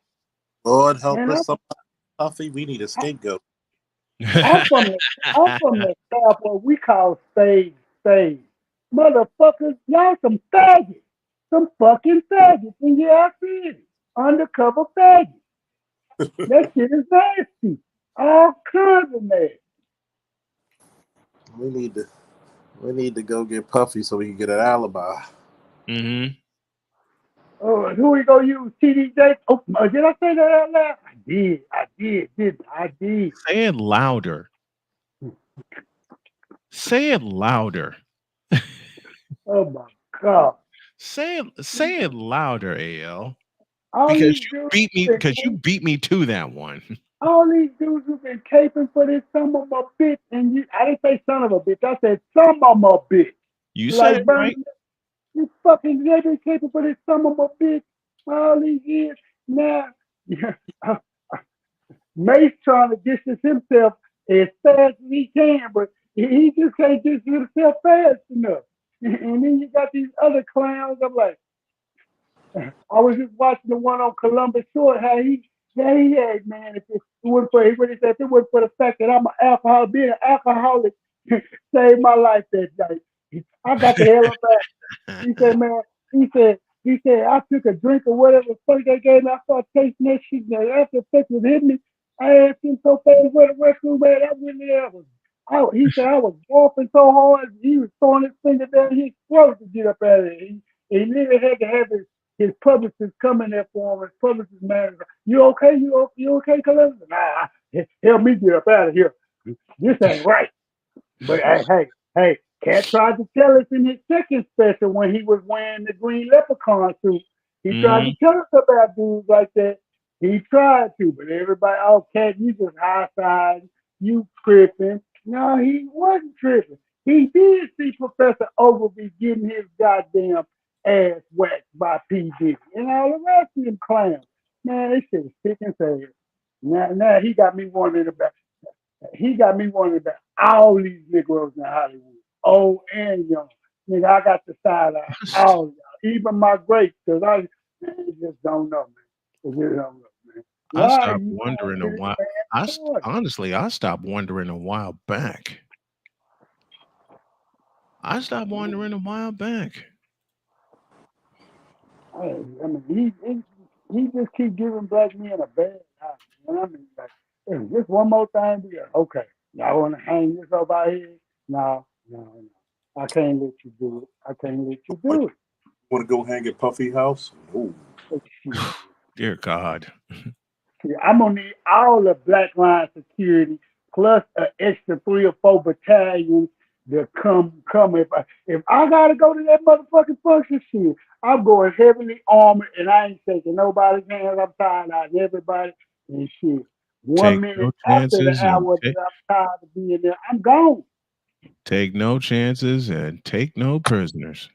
Lord help And us, some Puffy. We need a I, scapegoat. I'm from the I'm from the south where we call spades. Motherfuckers, y'all some faggots. Some fucking faggots. And yeah, I see it. Undercover faggots. That shit is nasty. All kinds of nasty. We need to we need to go get Puffy so we can get an alibi. Mm-hmm. Oh, who we gonna use? TDJ? Oh, did I say that out loud? Didn't I? I did. Say it louder. Say it louder. Oh my God. Say it louder, AL. All Because these dudes been because you beat me to that one. all these dudes who've been caping for this son of a bitch, and I didn't say son of a bitch, I said son of a bitch. You said Like it Bernie, right. you fucking they been caping for this son of a bitch all these years. Now, Mace trying to distance himself as fast as he can, but he just can't distance himself fast enough. And then you got these other clowns. I'm like, I was just watching the one on Columbus Short, how he had, man, if it wasn't for what he said, if it wasn't for the fact that I'm an alcoholic, being an alcoholic saved my life that night. I got the hell up out. He said, man, he said, I took a drink or whatever the fuck they gave me. I started tasting that shit. And after the fuck was hitting me, I asked him so fast where the restroom at. I went there. He said I was walking so hard. He was throwing his finger down his throat to get up out of there. He literally had to have his publicist come in there for him. His publicist manager, you okay? You okay, Columbus? Nah, help me get up out of here. This ain't right. But hey, Cat tried to tell us in his second special when he was wearing the green leprechaun suit. He tried Hmm. to tell us about dudes like that. He tried to, but everybody, oh, Cat, you just high side, you tripping. No, he wasn't tripping. He did see Professor Ogilvy getting his goddamn ass whacked by PD and all the rest of them clowns. Man, they should have stick and say now he got me wondering about all these Negroes in Hollywood, old and young. Nigga, I got the side eye, all of y'all, even my greats, because just don't know, man. I just don't know, man. I Why are stopped you going wondering a to this while. man's party? Honestly, I stopped wondering a while back. I stopped wondering a while back. I mean, he just keep giving black men a bad time. And I mean, like, hey, just one more time, be like, okay, y'all want to hang this up out here? No, no, no. I can't let you do it. I can't let you Like, do want to go hang at Puffy House? Ooh. it. Shit. Dear God. I'm gonna need all the black line security plus an extra 3 or 4 battalions to come if I gotta go to that motherfucking function shit. I'm going heavily armored and I ain't taking nobody's hands. I'm tired out everybody and shit. One Take minute no after the chances and hour that I'm tired of being there, I'm gone. take no chances and take no prisoners.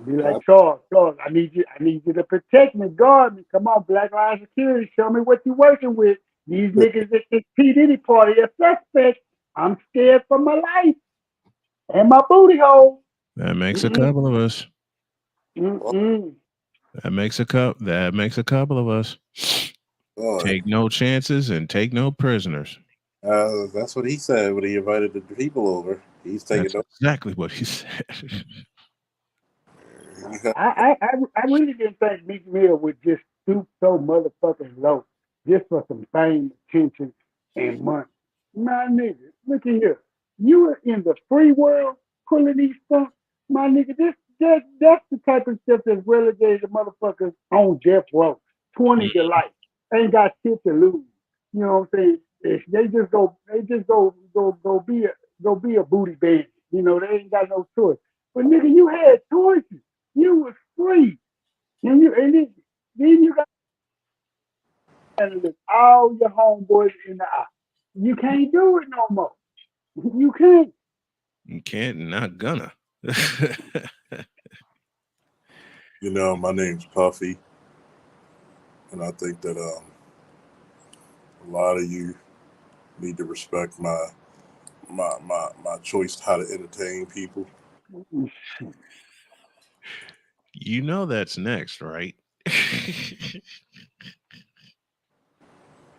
Be like, Charles, I need you to protect me, guard me. Come on, Black Line Security, show me what you're working with. These niggas at this P. Diddy party are suspects. I'm scared for my life and my booty hole. That makes a Mm-mm, couple of us. mm-mm. That makes a couple of us. God. Take no chances and take no prisoners. That's what he said when he invited the people over. He's taking That's no. exactly what he said. I really didn't think Meek Mill would just stoop so motherfucking low just for some fame, attention, and money. My nigga, look at here. You are in the free world pulling these stunts. My nigga, that's the type of stuff that's relegated to motherfuckers on death row. 20 to life. Ain't got shit to lose. You know what I'm saying? They just go be a booty bandit. You know, they ain't got no choice. But nigga, you had choices. You was free. And then you got to look all your homeboys in the eye. You can't do it no more. You can't. You can't, not gonna. My name's Puffy, and I think that a lot of you need to respect my choice how to entertain people. You know that's next, right?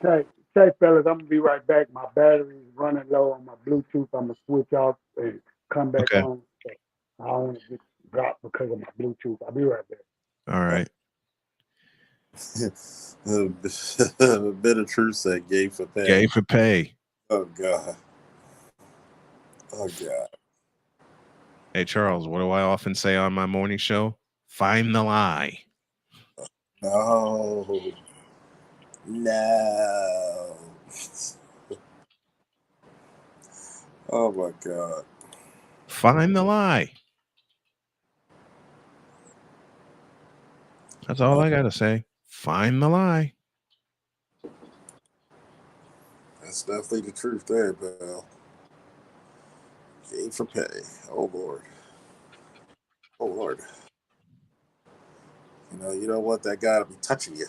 Say, say, fellas, I'm gonna be right back. My battery is running low on my Bluetooth. I'm gonna switch off and come back Okay. on. So I don't want to get dropped because of my Bluetooth. I'll be right back. All right. A bit of truth said gay for pay. Gay for pay. Oh God. Oh God. Hey, Charles, what do I often say on my morning show? Find the lie. No. No. Oh my God. Find the lie. That's all I gotta say. Find the lie. That's definitely the truth there, pal. Game for pay. Oh Lord. Oh Lord. You don't want that guy to be touching you.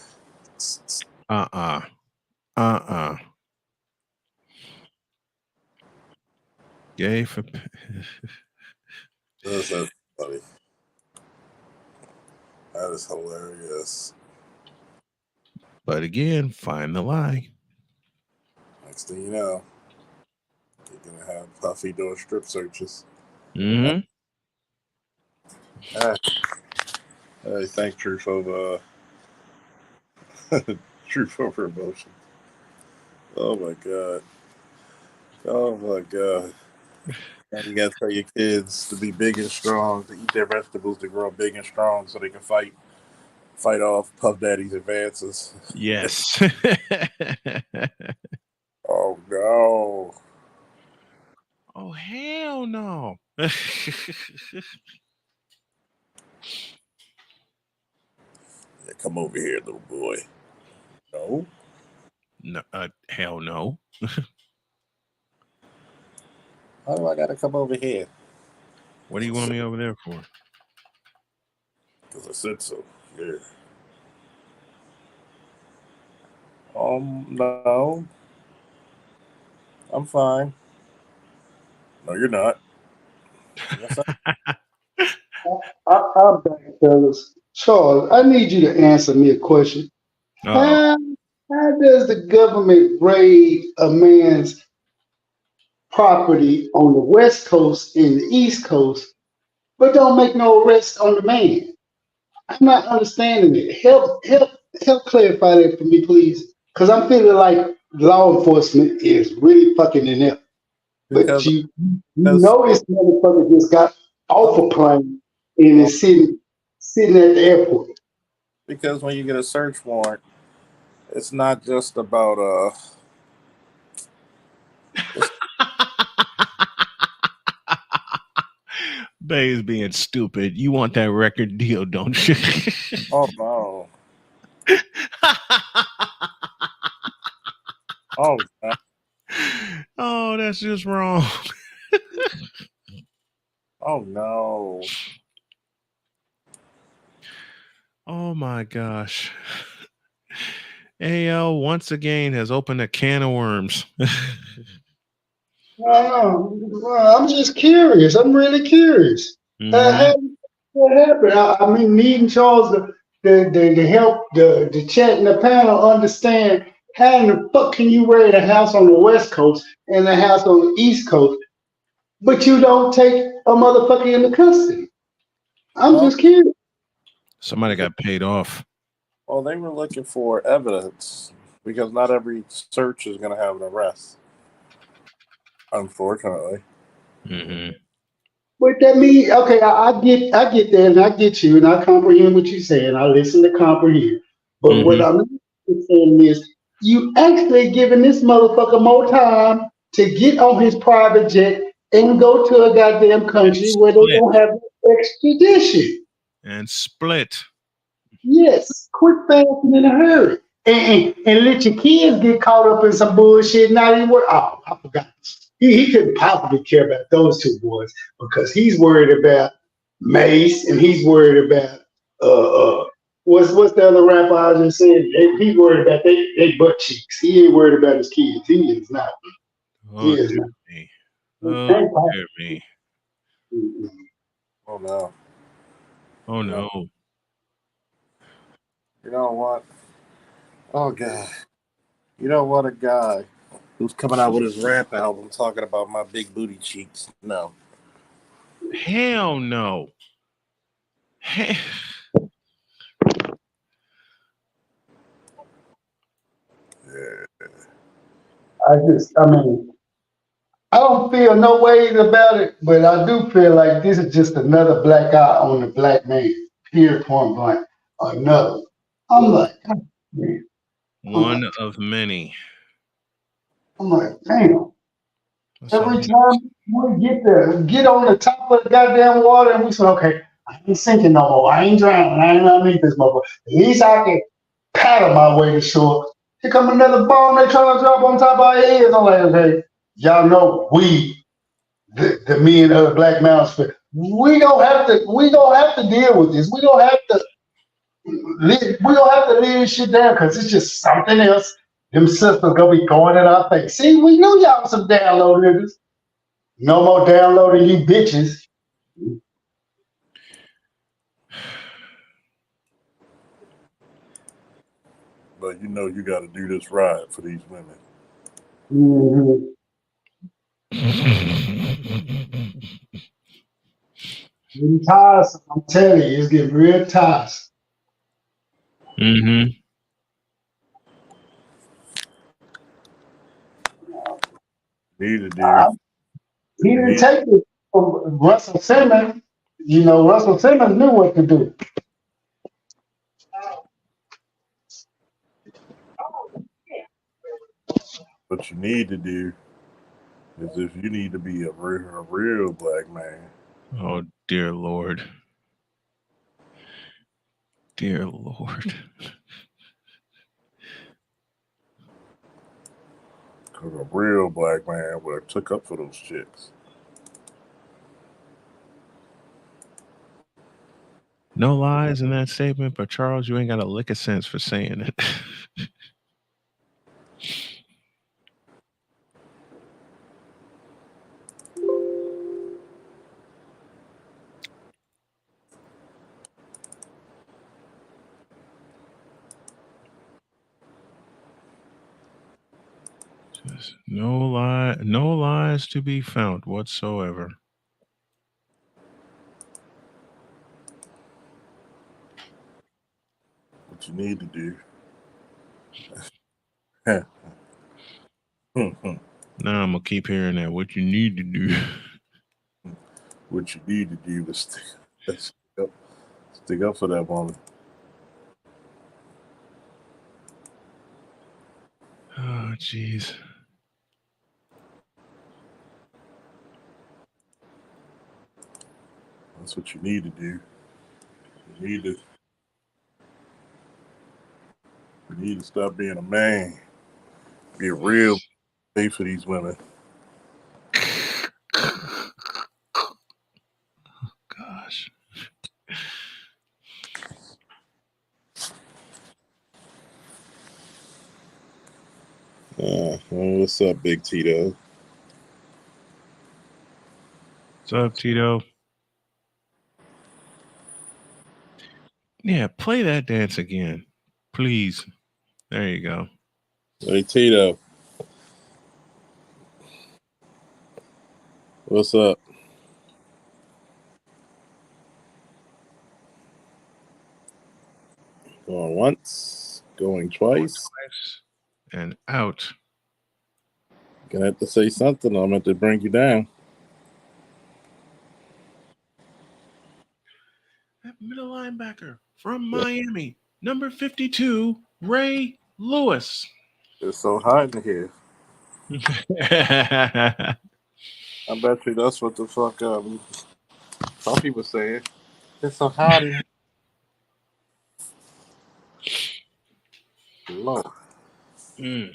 Uh-uh. Uh-uh. Gay for That's so funny. That is hilarious. But again, find the lie. Next thing you know, you're gonna have Puffy doing strip searches. Mm-hmm. I thank Truth over Truth over emotion. Oh my god. Oh my god. Now you gotta tell your kids to be big and strong, to eat their vegetables, to grow big and strong, so they can fight off Puff Daddy's advances. Yes. Oh no. Oh hell no. Yeah, come over here, little boy. No. No, hell no. Why do I gotta come over here? What do you want me over there for? Because I said so. Yeah. No. I'm fine. No, you're not. Yes, I'm back, fellas. Charles, I need you to answer me a question. Uh-oh. How, how does the government raid a man's property on the West Coast and the East Coast, but don't make no arrest on the man? I'm not understanding it. Help clarify that for me, please. Because I'm feeling like law enforcement is really fucking inept. But because you because know this motherfucker just got off a plane and well, is sitting at the airport. because when you get a search warrant, it's not just about it's, Bay's being stupid. You want that record deal, don't you? oh no. Oh no. Oh, that's just wrong. Oh no. Oh my gosh. AL once again has opened a can of worms. Well, I'm just curious. I'm really curious. Hmm. How what happened? I mean, needing Charles to help the chat and the panel understand how in the fuck can you raid a house on the West Coast and a house on the East Coast, but you don't take a motherfucker into custody? I'm Well, just curious. Somebody got paid off. well, they were looking for evidence because not every search is going to have an arrest. Unfortunately. Hmm. But that means okay, I get that and I get you and I comprehend what you're saying. I listen to comprehend. But what Hmm. I'm saying is you actually giving this motherfucker more time to get on his private jet and go to a goddamn And country where they split. don't have extradition. And split. Yes, quick, fast, and in a hurry. And let your kids get caught up in some bullshit. Not even what? Oh, I forgot. He couldn't possibly care about those two boys because he's worried about Mace and he's worried about what's the other rapper I just said? He's worried about they butt cheeks. He ain't worried about his kids. He is not. He Oh is dear not. me. It Oh ain't possible. dear me. Oh no. Oh You know. no. You know what? Oh god. You know what? A guy who's coming out with his rap album talking about my big booty cheeks. No. Hell no. He- Yeah. I mean, I don't feel no ways about it, but I do feel like this is just another black eye on the black man. Period, point blank. Another. I'm like, God, man. I'm like, One of many. I'm like, damn. That's all Every I got. time we get there, get on the top of the goddamn water, and we say, okay, I ain't sinking no more. I ain't drowning. I ain't underneath this motherfucker. At least I can paddle my way to shore. Here come another bomb they trying to drop on top of our heads. I'm like, okay, y'all know the me and other black mouse, we don't have to deal with this. We don't have to lay this shit down because it's just something else. Them sisters gonna be going in our face. See, we knew y'all was some download niggas. No more downloading you bitches. But you know you got to do this ride for these women. Mm-hmm. Getting tiresome. I'm telling you, it's getting real tiresome. Mm-hmm. Need to do. He didn't take it from Russell Simmons. You know, Russell Simmons knew what to do. What you need to do is if you need to be a real black man. Oh, dear Lord. Dear Lord. Because a real black man would have took up for those chicks. No lies in that statement, but Charles, you ain't got a lick of sense for saying it. Just no lies to be found whatsoever. What you need to do. Now I'm gonna keep hearing that. What you need to do. What you need to do is stick up for that woman. Oh, jeez. That's what you need to do. You need to stop being a man. Be a real pay for these women. Gosh. What's up, Big Tito? What's up, Tito? Yeah, play that dance again, please. There you go. Hey, Tito. What's up? Going once, going twice. And out. Gonna have to say something. I'm going to bring you down. That middle linebacker from Miami, number 52, Ray Lewis. It's so hot in here. I bet you that's what the fuck some people saying. It's so hot in here. Lord. Mm.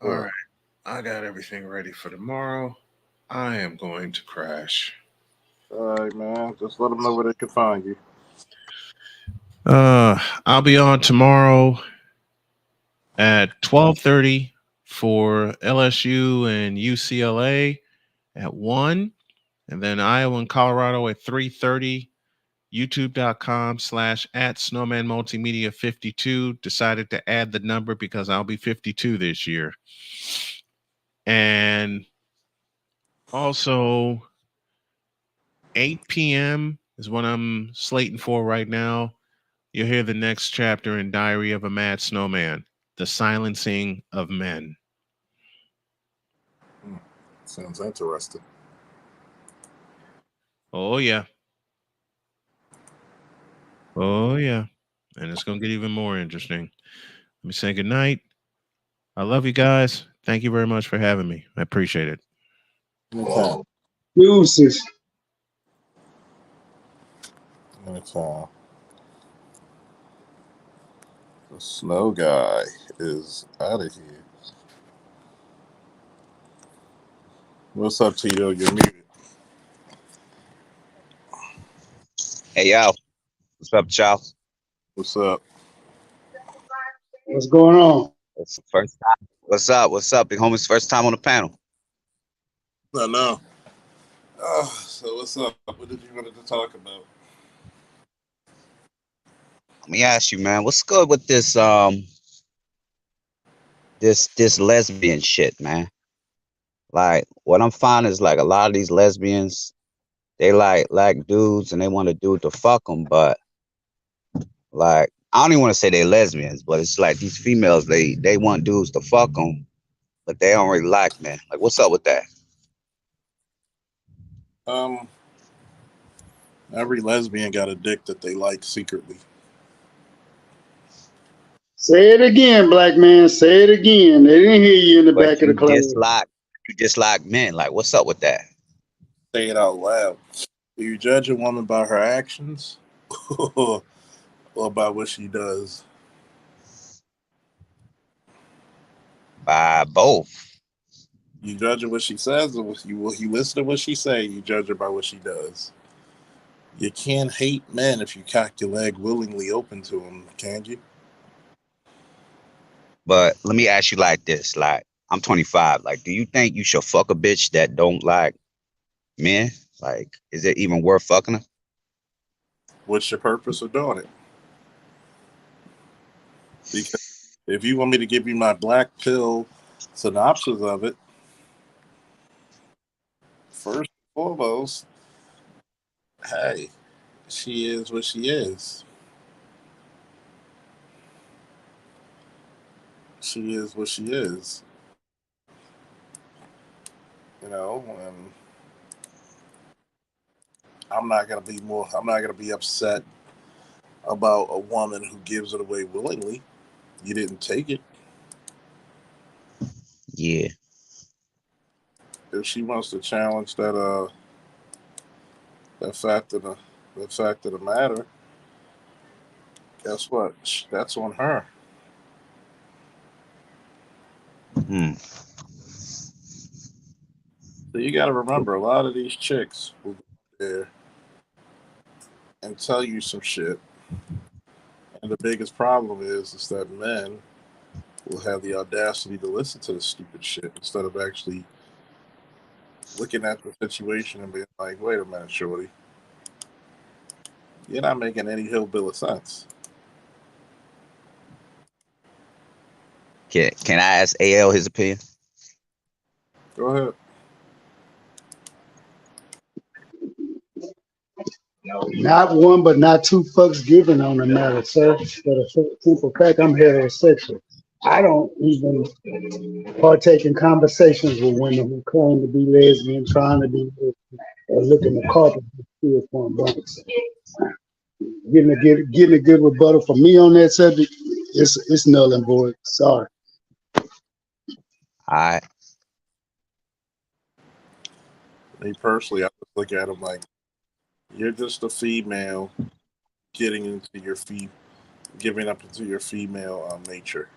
All right. I got everything ready for tomorrow. I am going to crash. All right, man. Just let them know where they can find you. I'll be on tomorrow at 12:30 for LSU and UCLA at 1, and then Iowa and Colorado at 3:30. youtube.com/@snowmanmultimedia52. Decided to add the number because I'll be 52 this year. And also 8 p.m. is what I'm slating for right now. You'll hear the next chapter in Diary of a Mad Snowman, The Silencing of Men. Sounds interesting. Oh, yeah. Oh, yeah. And it's going to get even more interesting. Let me say good night. I love you guys. Thank you very much for having me. I appreciate it. Anytime. Deuces. Anytime. The snow guy is out of here. What's up, Tito? You're muted. Hey y'all, what's up, y'all? What's up? What's going on? It's the first time. What's up? What's up, big homie's first time on the panel. I know. So what's up? What did you want to talk about? Let me ask you, man, what's good with this this lesbian shit, man? Like, what I'm finding is like a lot of these lesbians, they like dudes and they want a dude to fuck them, but like I don't even want to say they lesbians, but it's like these females, they want dudes to fuck them, but they don't really like men. Like, what's up with that? Every lesbian got a dick that they like secretly. Say it again, black man. Say it again. They didn't hear you in the But back of the class. you dislike men. Like, what's up with that? Say it out loud. Do you judge a woman by her actions or by what she does? By both. You judge her what she says, or you listen to what she say. You judge her by what she does. You can't hate men if you cock your leg willingly open to them, can you? But let me ask you like this: like, I'm 25. Like, do you think you should fuck a bitch that don't like men? Like, is it even worth fucking her? What's your purpose of doing it? Because if you want me to give you my black pill synopsis of it, first and foremost, hey, she is what she is. She is what she is. You know, and I'm not gonna be upset about a woman who gives it away willingly. You didn't take it. Yeah. If she wants to challenge that fact of the matter, guess what? That's on her. Hmm. So you got to remember, a lot of these chicks will go there and tell you some shit, and the biggest problem is that men will have the audacity to listen to the stupid shit instead of actually looking at the situation and being like, "Wait a minute, shorty, you're not making any hillbilly sense." Can I ask AL his opinion? Go ahead. Not one, but not two fucks given on the matter, sir. For the simple fact, I'm heterosexual. I don't even partake in conversations with women who claim to be lesbian, trying to be lesbian, or looking the carpet for point blanks. Getting a good rebuttal from me on that subject, it's null and void. Sorry. I Me personally, I just look at them like, you're just a female getting into your giving up into your female nature.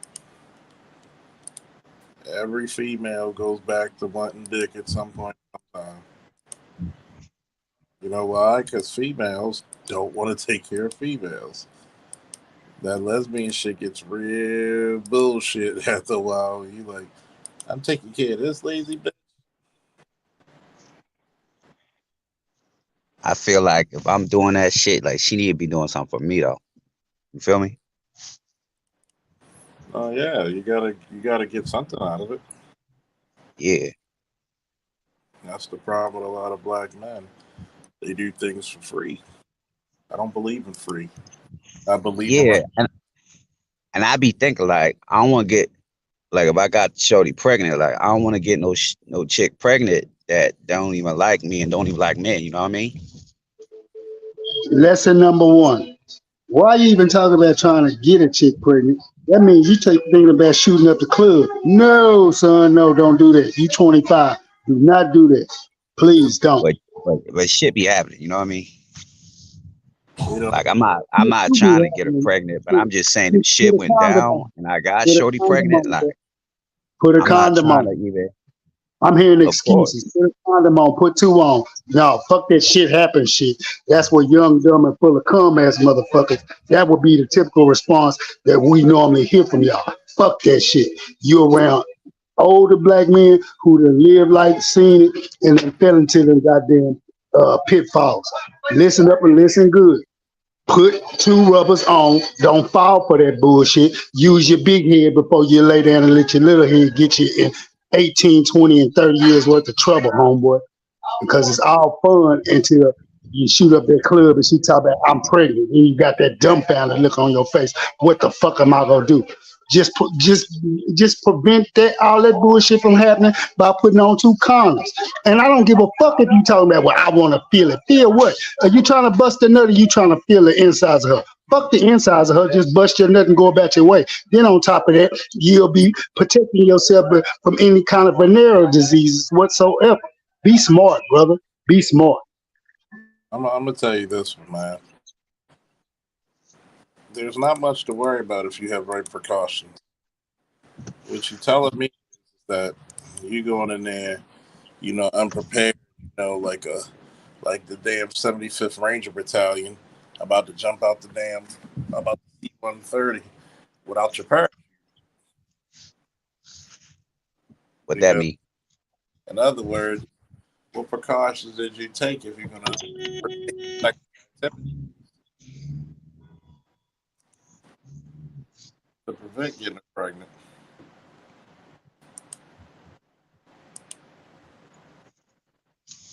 Every female goes back to wanting dick at some point in time. You know why? Because females don't want to take care of females. That lesbian shit gets real bullshit after a while. You like, I'm taking care of this lazy bitch. feel like if I'm doing that shit, like she need to be doing something for me though. You feel me? Oh yeah, you gotta get something out of it. Yeah. That's the problem with a lot of black men. They do things for free. I don't believe in free. I believe in Yeah. And I be thinking like I don't want to get like if I got shorty pregnant, like I don't want to get no chick pregnant that don't even like me and don't even like men. You know what I mean? Lesson number one. Why are you even talking about trying to get a chick pregnant? That means you thinking about shooting up the club. No, son, no, don't do that. You 25. Do not do that. Please don't. But shit be happening. You know what I mean? You know, Like I'm not You be trying to get her happening. pregnant, but Put, I'm just saying if put shit a went condom down on. and I got Put a Shorty condom pregnant, on. like Bro. Put a I'm not condom trying on. to even. I'm hearing Of course, excuses. Put a condom on. Put two on. No, fuck that shit happens shit. That's what young, dumb, and full of cum ass motherfuckers. That would be the typical response that we normally hear from y'all. Fuck that shit. You around older black men who done lived like seen it and then fell into them goddamn pitfalls. Listen up and listen good. Put two rubbers on. Don't fall for that bullshit. Use your big head before you lay down and let your little head get you in 18, 20, and 30 years worth of trouble, homeboy. Because it's all fun until you shoot up that club and she talk about I'm pregnant and you got that dumbfounded look on your face. What the fuck am I gonna do? Just prevent that all that bullshit from happening by putting on two condoms. And I don't give a fuck if you talking about well, I want to feel it. Feel what? Are you trying to bust a nut or you trying to feel the insides of her? Fuck the insides of her. Just bust your nut and go about your way. Then on top of that, you'll be protecting yourself from any kind of venereal diseases whatsoever. Be smart, brother. Be smart. I'm gonna tell you this one, man. There's not much to worry about if you have right precautions. What you telling me is that you going in there, unprepared, like the damn 75th Ranger Battalion, about to jump out about the C-130 without your parachute. what that Because, mean? in other words, what precautions did you take if you're gonna protect activity to prevent getting pregnant?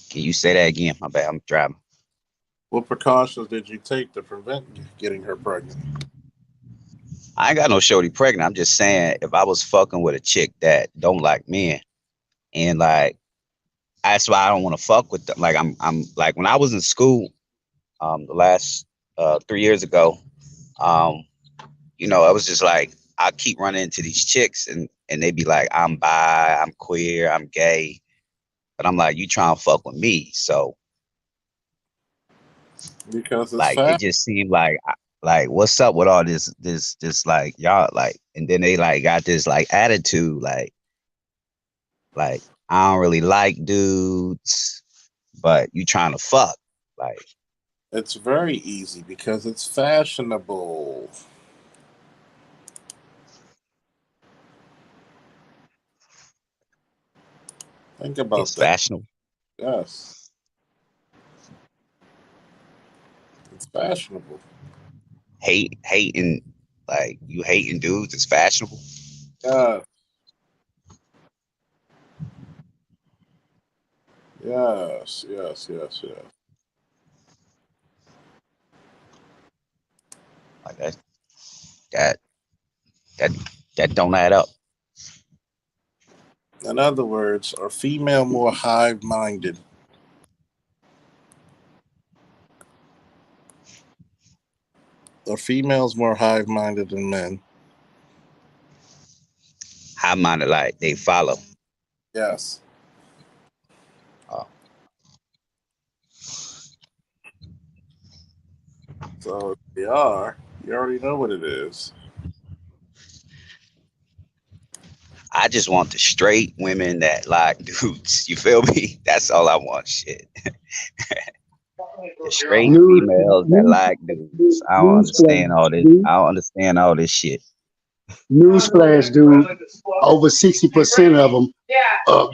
Can you say that again? My bad, I'm driving. What precautions did you take to prevent getting her pregnant? I ain't got no Shorty pregnant. I'm just saying if I was fucking with a chick that don't like men and like that's why I don't want to fuck with them. Like I'm like when I was in school, the last 3 years ago, um, I was just like I keep running into these chicks and they be like, I'm bi, I'm queer, I'm gay. But I'm like, you trying to fuck with me. So Because it's like it fast. just seemed like what's up with all this like y'all like and then they like got this like attitude like I don't really like dudes, but you trying to fuck. Like It's very easy because it's fashionable. Think it's about that. fashionable. Yes, it's fashionable. Hating like you hating dudes is fashionable. Yeah, yes. Like that that that don't add up. In other words, are female more hive-minded? Are females more hive-minded than men? High minded like they follow. Yes. Uh, So if they are, you already know what it is. I just want the straight women that like dudes. You feel me? That's all I want. Shit. The straight News, females that news, like dudes. I don't understand newsflash, all this. dude. I don't understand all this shit. Newsflash, dude. Over 60% of them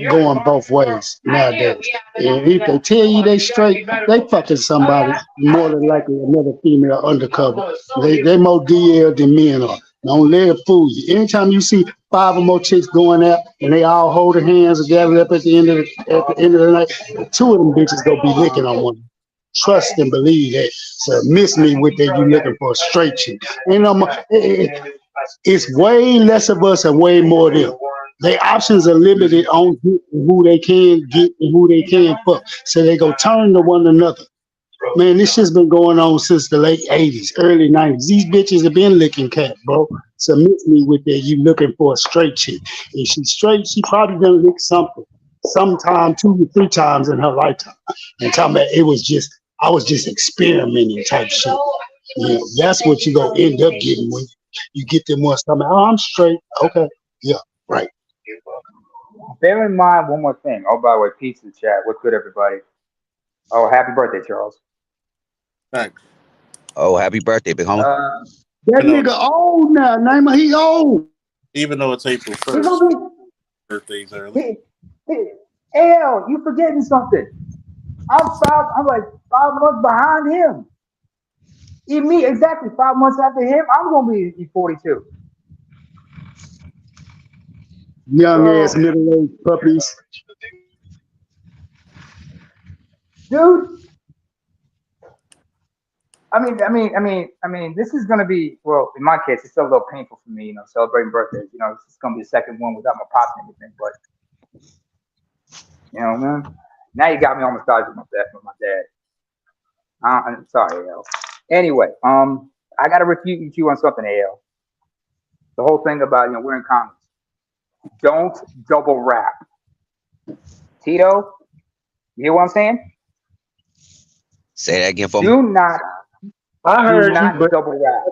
going both ways nowadays. And if they tell you they straight, they fucking somebody more than likely another female undercover. They more DL than men are. Don't let it fool you. Anytime you see five or more chicks going out and they all holding hands and gathered up at the end of the night, two of them bitches gonna be licking on one. Trust and believe that. So miss me with that. You looking for a straight chick? Ain't no more. It's way less of us and way more of them. Their options are limited on who they can get and who they can fuck. So they go turn to one another. Man, this shit's been going on since the late 80s, early 90s. These bitches have been licking cat, bro. Submit me with that. You looking for a straight chick. If she's straight, she probably done lick something. Sometime 2 to 3 times in her lifetime. And talking about it was just I was just experimenting type shit. Yeah, that's what you gonna end up getting when you get them ones coming. Oh, I'm straight. Okay. Yeah. Right. Bear in mind one more thing. Oh, by the way, peace in the chat. What's good, everybody? Oh, happy birthday, Charles. Thanks. Oh, happy birthday, big homie. That You know, nigga old now. Name of he old. even though it's April He's 1st, gonna birthday's early. Al, you forgetting something? I'm like 5 months behind him. Me exactly 5 months after him, I'm gonna be 42. Young ass So, middle-aged puppies. dude, this is gonna be, well, in my case, it's still a little painful for me, celebrating birthdays. It's gonna be the second one without my pops and everything. But man, now you got me on nostalgic with my dad. I'm sorry, Al. Anyway, I gotta refute you on something, Al. The whole thing about wearing condoms. Don't double wrap. Tito, you hear what I'm saying? Say that again for me. Do not I heard you, but double wrap.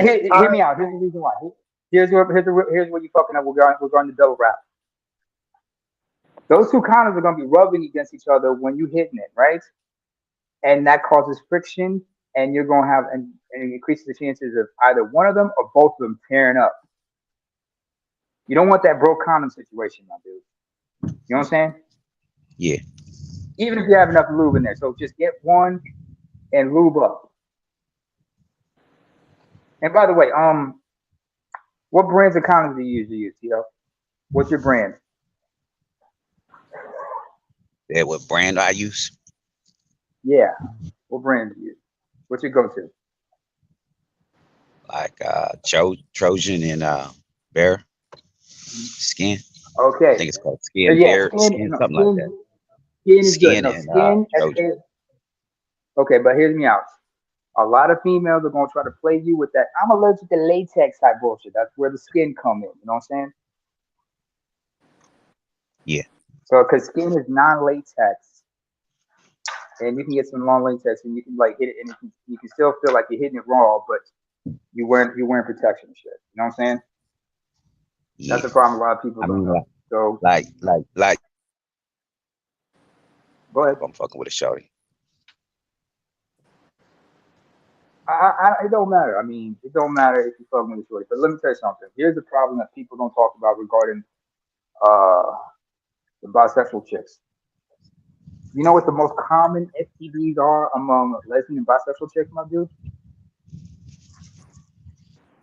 Hear me out. Here's the reason why. Here's where you fucking up. We're going to double wrap. Those two condoms are going to be rubbing against each other when you're hitting it, right? And that causes friction, and you're going to have and it increases the chances of either one of them or both of them tearing up. You don't want that broke condom situation, my dude. You know what I'm saying? Yeah. Even if you have enough lube in there, so just get one and lube up. And by the way, what brands of condoms do you usually use, Tito? What's your brand? Yeah, what brand I use? Yeah. What brand do you use? What's your go-to? Like Trojan and Bear Skin. Okay. I think it's called Skin Yeah, Bear Skin, something like that. Skin is good. Skin No, and skin. Trojan. Okay, but hear me out. A lot of females are gonna try to play you with that. I'm allergic to latex type bullshit. That's where the skin come in. You know what I'm saying? Yeah. So, because skin is non-latex, and you can get some non-latex, and you can like hit it, and you can still feel like you're hitting it raw, but you're wearing protection and shit. You know what I'm saying? Yeah. That's the problem. A lot of people don't know. So, like. Go ahead. I'm fucking with a shorty. It don't matter. I mean, it don't matter if you're fucking with a shorty. But let me tell you something. Here's the problem that people don't talk about regarding the bisexual chicks. You know what the most common STDs are among lesbian and bisexual chicks, my dude?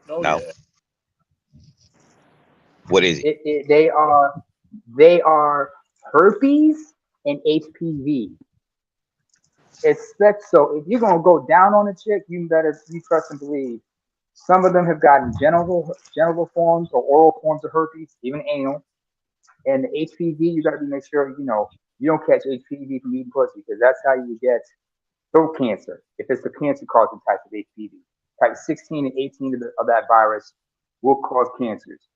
Oh, No. yeah. What is it? They are herpes and HPV. So if you're gonna go down on a chick, you better trust and believe. Some of them have gotten genital forms or oral forms of herpes, even anal. And the HPV, you gotta make sure you don't catch HPV from eating pussy, because that's how you get throat cancer. If it's the cancer-causing type of HPV, type 16 and 18 of that virus will cause cancers.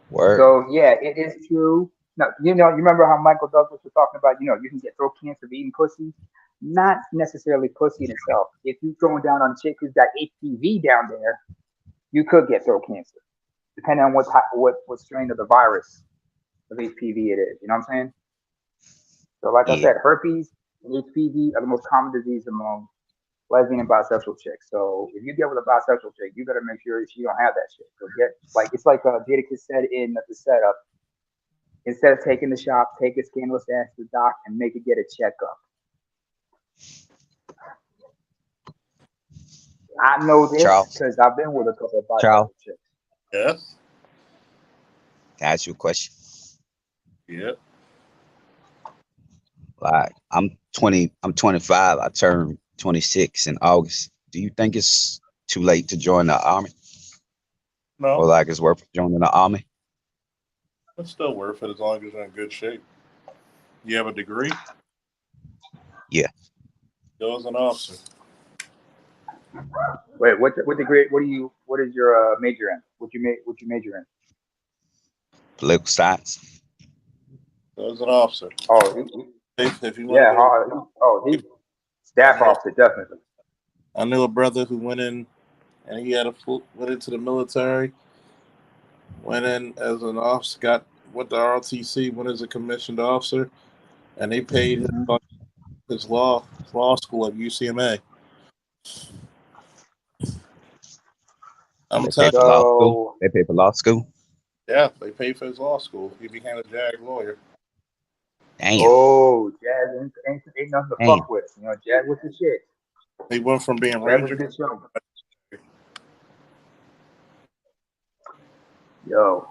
Word. So yeah, it is true. No, you remember how Michael Douglas was talking about, you can get throat cancer from eating pussy? Not necessarily pussy in itself. If you're going down on a chick who's got HPV down there, you could get throat cancer, depending on what strain of the virus of HPV it is. You know what I'm saying? So like I said, herpes and HPV are the most common disease among lesbian and bisexual chicks. So if you get with a bisexual chick, you better make sure she don't have that shit. So it's like Jadakiss said in the setup. Instead of taking the shop, take a scandalous ass to the doc and make it get a checkup. I know this because I've been with a couple of bisexual chicks. Yes. Can I ask you a question? Yeah. Like I'm 25. I turned 26 in August. Do you think it's too late to join the army? No. Or like it's worth joining the army? It's still worth it as long as you're in good shape. You have a degree? Yeah. Go as an officer. Wait, what degree? What is your major in? What you major in? Political science. Go as an officer. Oh, If you want to Yeah. go, He's I staff knew officer, definitely. a brother who went in and he had went into the military, went in as an officer, got with the ROTC, went as a commissioned officer, and they paid Hmm. his law school at UCMA. I'm They pay telling for law school. So, They pay for law school. you, yeah, they paid for his law school. He became a JAG lawyer. Damn. Jazz ain't nothing to Damn. fuck with. You know, Jazz was the shit. He went from being Jazz was a Ranger good show. Yo.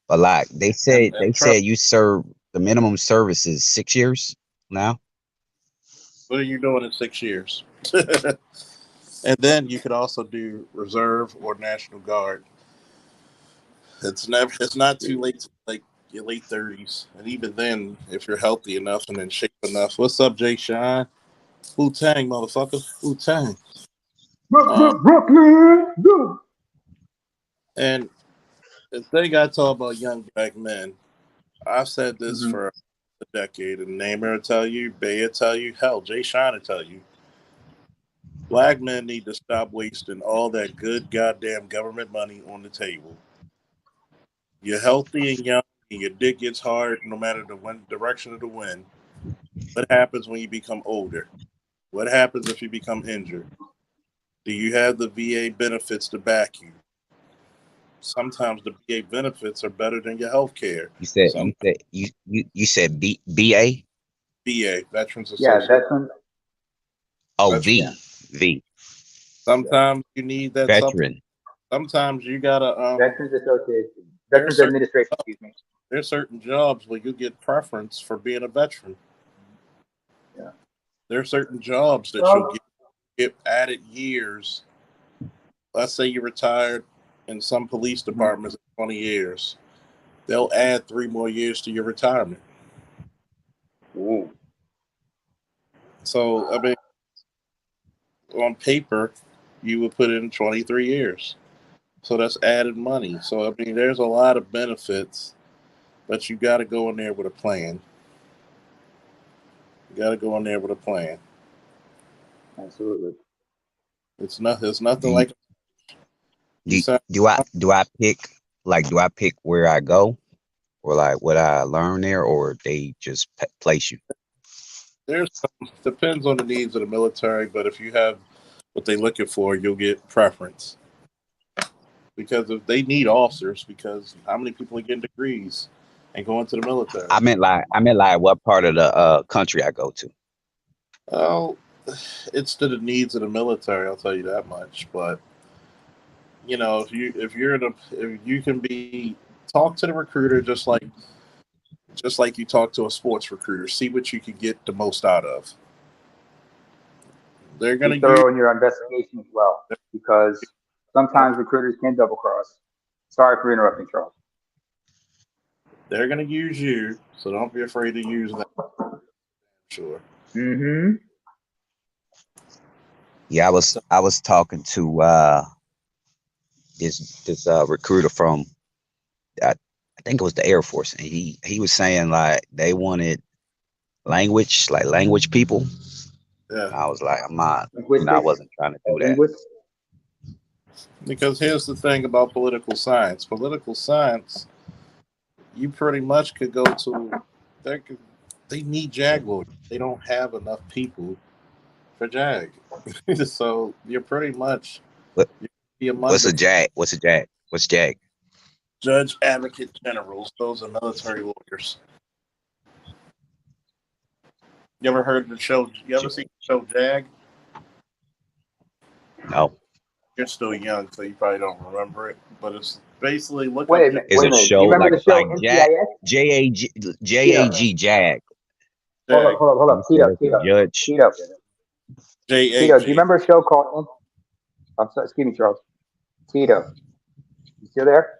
But like they and Trump. said you serve the minimum service is 6 years now. What are you doing in 6 years? And then you could also do reserve or National Guard. It's not too late to like your late 30s, and even then, if you're healthy enough and in shape enough. What's up, Jay Shine? Wu Tang, motherfucker. Wu Tang. Brooklyn. Go. And the thing I talk about young black men, I've said this Hmm. for a decade, and Namer will tell you, Bay will tell you, hell, Jay Shine will tell you. Black men need to stop wasting all that good goddamn government money on the table. You're healthy and young, and your dick gets hard no matter the direction of the wind. What happens when you become older? What happens if you become injured? Do you have the VA benefits to back you? Sometimes the VA benefits are better than your health care. You said Some you said BA. VA, Veterans Yeah, Association. veteran. Oh, Veterans. Yeah. V. Yeah. Sometimes you need that supplement. Veteran. Sometimes you gotta Veterans Association. there's Veterans certain Administration, excuse me. there's certain jobs where you get preference for being a veteran. Yeah. There are certain jobs that you'll Well, get added years. Let's say you're retired in some police mhm. departments in 20 years. They'll add 3 more years to your retirement. Ooh. So, I mean, on paper, you would put in 23 years. So that's added money. So, I mean, there's a lot of benefits, but you got to go in there with a plan. You got to go in there with a plan. Absolutely. It's nothing Do you, like you do sign. do I pick do I pick where I go or like what I learn there or they just place you? There's depends on the needs of the military, but if you have what they're looking for, you'll get preference. Because if they need officers, because how many people are getting degrees and going to the military? I meant like what part of the country I go to. Well, it's to the needs of the military. I'll tell you that much. But if you can be talk to the recruiter just like you talk to a sports recruiter. See what you can get the most out of. They're Be gonna use. thorough in your investigation as well, because sometimes recruiters can double cross. Sorry for interrupting, Charles. They're gonna use you, so don't be afraid to use them. Sure. Mm-hmm. Yeah, I was talking to this recruiter from I think it was the Air Force, and he was saying like they wanted language people. Yeah. And I was like, I'm not, I Linguistics wasn't trying to do or that. linguists. Because here's the thing about political science. Political science, you pretty much could go to. They they need JAG lawyers. They don't have enough people for JAG, so you're pretty much What you be among what's the a jag? What's a jag? What's jag? judge advocate generals. Those are military lawyers. You ever heard the show? You ever seen the show JAG? No, You're still young, so you probably don't remember it. But it's basically look Wait up a minute. is Wait a a minute. Do show you remember the show like jag NCIS? JAG jag. JAG. Hold up. You said it's a judge. Tito. Tito, do you JAG. remember a show called? I'm sorry. Excuse me, Charles. Tito, you still there?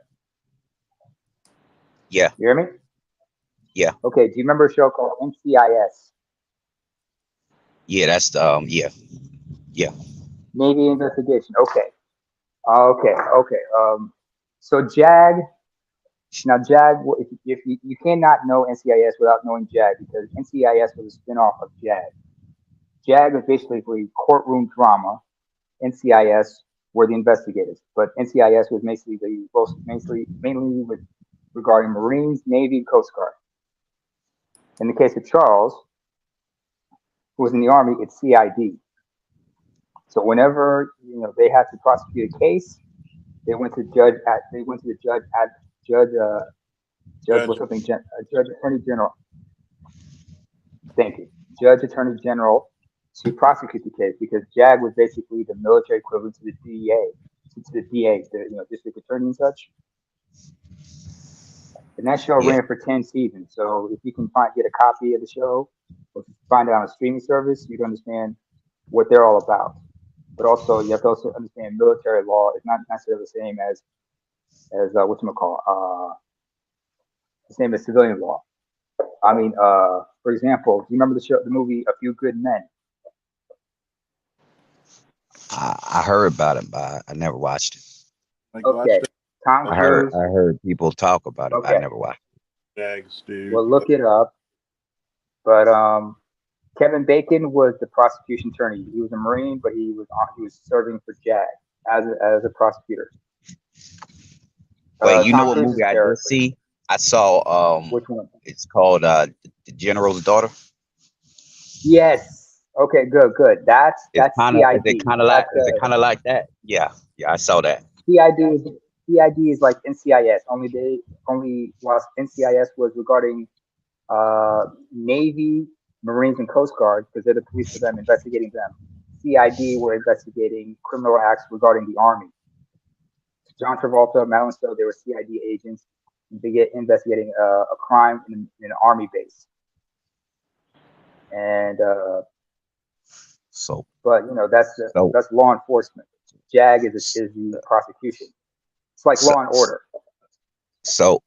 Yeah, You hear me? yeah, Okay. Do you remember a show called NCIS? yeah. That's the yeah. Navy Investigation. Okay. Okay. So JAG Now, JAG, if you cannot know NCIS without knowing JAG, because NCIS was a spinoff of JAG. JAG was basically courtroom drama. NCIS were the investigators, but NCIS was mainly with regarding Marines, Navy, Coast Guard. In the case of Charles, who was in the Army, it's CID. So whenever they had to prosecute a case, they went to the judge attorney general. Thank you, judge attorney general, to prosecute the case, because JAG was basically the military equivalent to the DEA, the district attorney and such. And that show Yeah. ran for 10 seasons. So if you can get a copy of the show, or find it on a streaming service, you can understand what they're all about. But also, you have to also understand military law is not necessarily the same as the same as civilian law. I mean, for example, do you remember the movie A Few Good Men? I heard about it, but I never watched it. Like, Okay, Tom I Cruise. heard people talk about it, but I Okay, never watched Jags, dude. well, look it up. But Kevin Bacon was the prosecution attorney. He was a Marine, but he was serving for JAG as a prosecutor. it. Wait, you know Tom what Cruise's movie I did character. see? I saw Which one? it's called The General's Daughter. Yes. Okay. Good. That's CID. Is it kind of like that? Yeah, I saw that. CID is like NCIS. Only whilst NCIS was regarding Navy, Marines, and Coast Guard, because they're the police for them, investigating them. CID were investigating criminal acts regarding the Army. John Travolta, Madeline Stowe, they were CID agents. They get investigating a crime in an Army base. And So but that's law enforcement. JAG is the prosecution. It's like Law and Order. So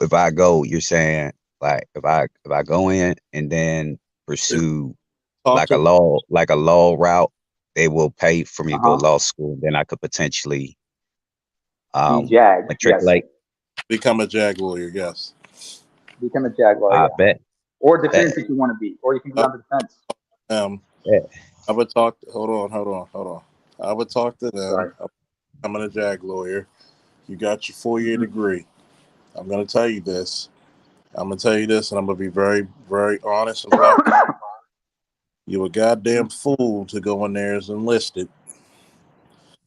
if I go, you're saying like if I go in and then pursue like a law route, they will pay for me to go to law school. Then I could potentially Be JAG. Yes. matriculate. Become a JAG lawyer, yes. Become a JAG lawyer. I bet. Or defense if you want to be, or you can be on the defense. Yeah. I would talk. Hold on. I would talk to them. Sorry. I'm a JAG lawyer. You got your 4-year degree. I'm going to tell you this. And I'm going to be very, very honest and black. You a goddamn fool to go in there as enlisted,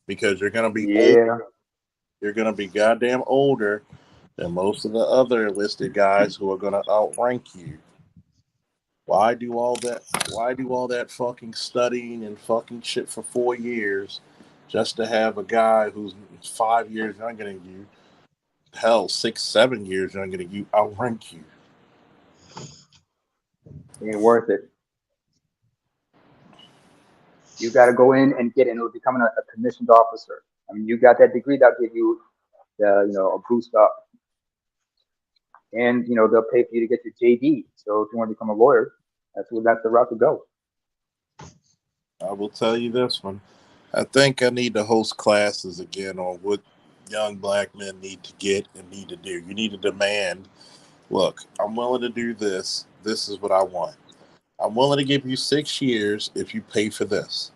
because you're going to be older. You're going to be goddamn older than most of the other enlisted guys who are going to outrank you. Why do all that? Why do all that fucking studying and fucking shit for 4 years just to have a guy who's 5 years younger than you, hell, 6, 7 years younger than you, outrank you? Ain't worth it. You got to go in and get into becoming a commissioned officer. I mean, you got that degree, that'll give you a boost up. And they'll pay for you to get your JD. So if you want to become a lawyer, that's the route to go. I will tell you this one. I think I need to host classes again on what young black men need to get and need to do. You need to demand, look, I'm willing to do this. This is what I want. I'm willing to give you 6 years if you pay for this.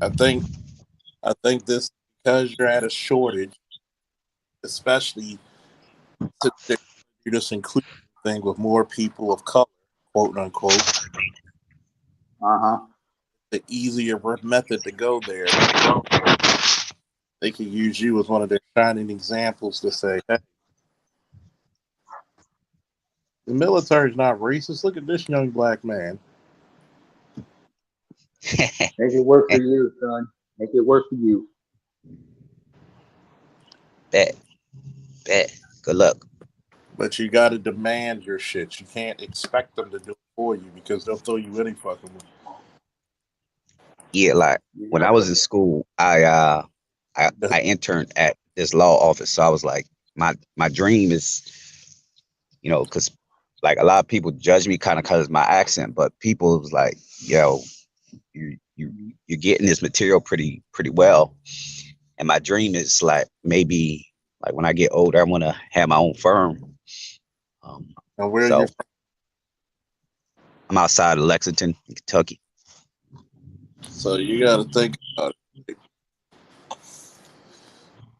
I think this, because you're at a shortage, especially to do this inclusive thing with more people of color, quote unquote. The easier method to go there. They can use you as one of their shining examples to say, hey, the military is not racist. Look at this young black man. Make it work for you, son. Make it work for you. Bet. Good luck. But you got to demand your shit. You can't expect them to do it for you, because they'll throw you any fucking way. Yeah, like when I was in school, I interned at this law office. So I was like, my dream is, because like a lot of people judge me kind of because of my accent, but people was like, yo, you're getting this material pretty well. And my dream is like maybe like when I get older, I want to have my own firm. And where are you So from? I'm outside of Lexington, Kentucky. So you got to think about it.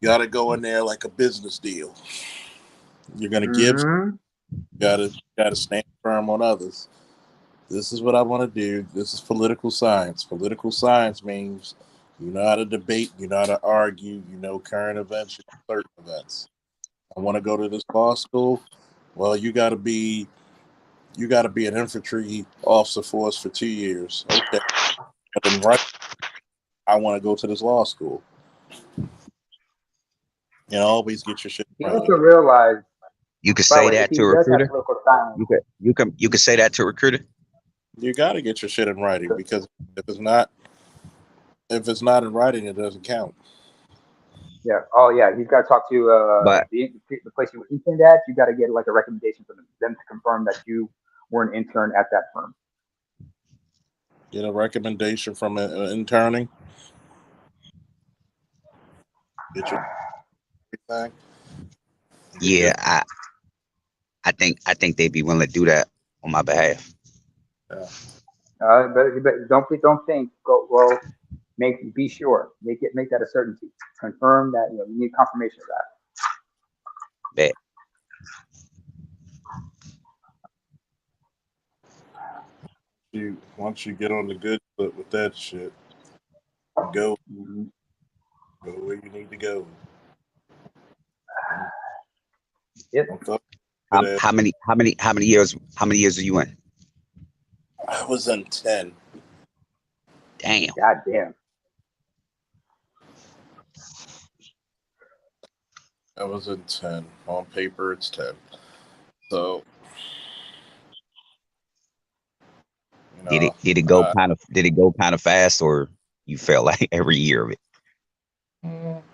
You got to go in there like a business deal. You're going to give. Mm-hmm. Got to stand firm on others. This is what I want to do. This is political science. Political science means you know how to debate, you know how to argue, you know current events, you know certain events. I want to go to this law school. Well, you got to be an infantry officer for us for 2 years. Okay, but then right, I want to go to this law school. You know, always get your shit You right. also realize, You could by the say way, if that he to a does have recruiter. political science, You could say that to a recruiter. You got to get your shit in writing because if it's not in writing, it doesn't count. yeah, oh yeah, he's got to talk to But the place you were interned at. You got to get like a recommendation from them to confirm that you were an intern at that firm. Get a recommendation from an interning. Get your thing. You're yeah, good. I think they'd be willing to do that on my behalf. Yeah. But don't think. Go well. Be sure. Make that a certainty. Confirm that you need confirmation of that. Bet. Once you get on the good foot with that shit, go Mm-hmm. go where you need to go. Yep. Don't fuck with that. How many years are you in? I was in 10. Damn. God damn. I was in 10. On paper, it's 10. So, you know, Did it go kind of fast, or you felt like every year of it?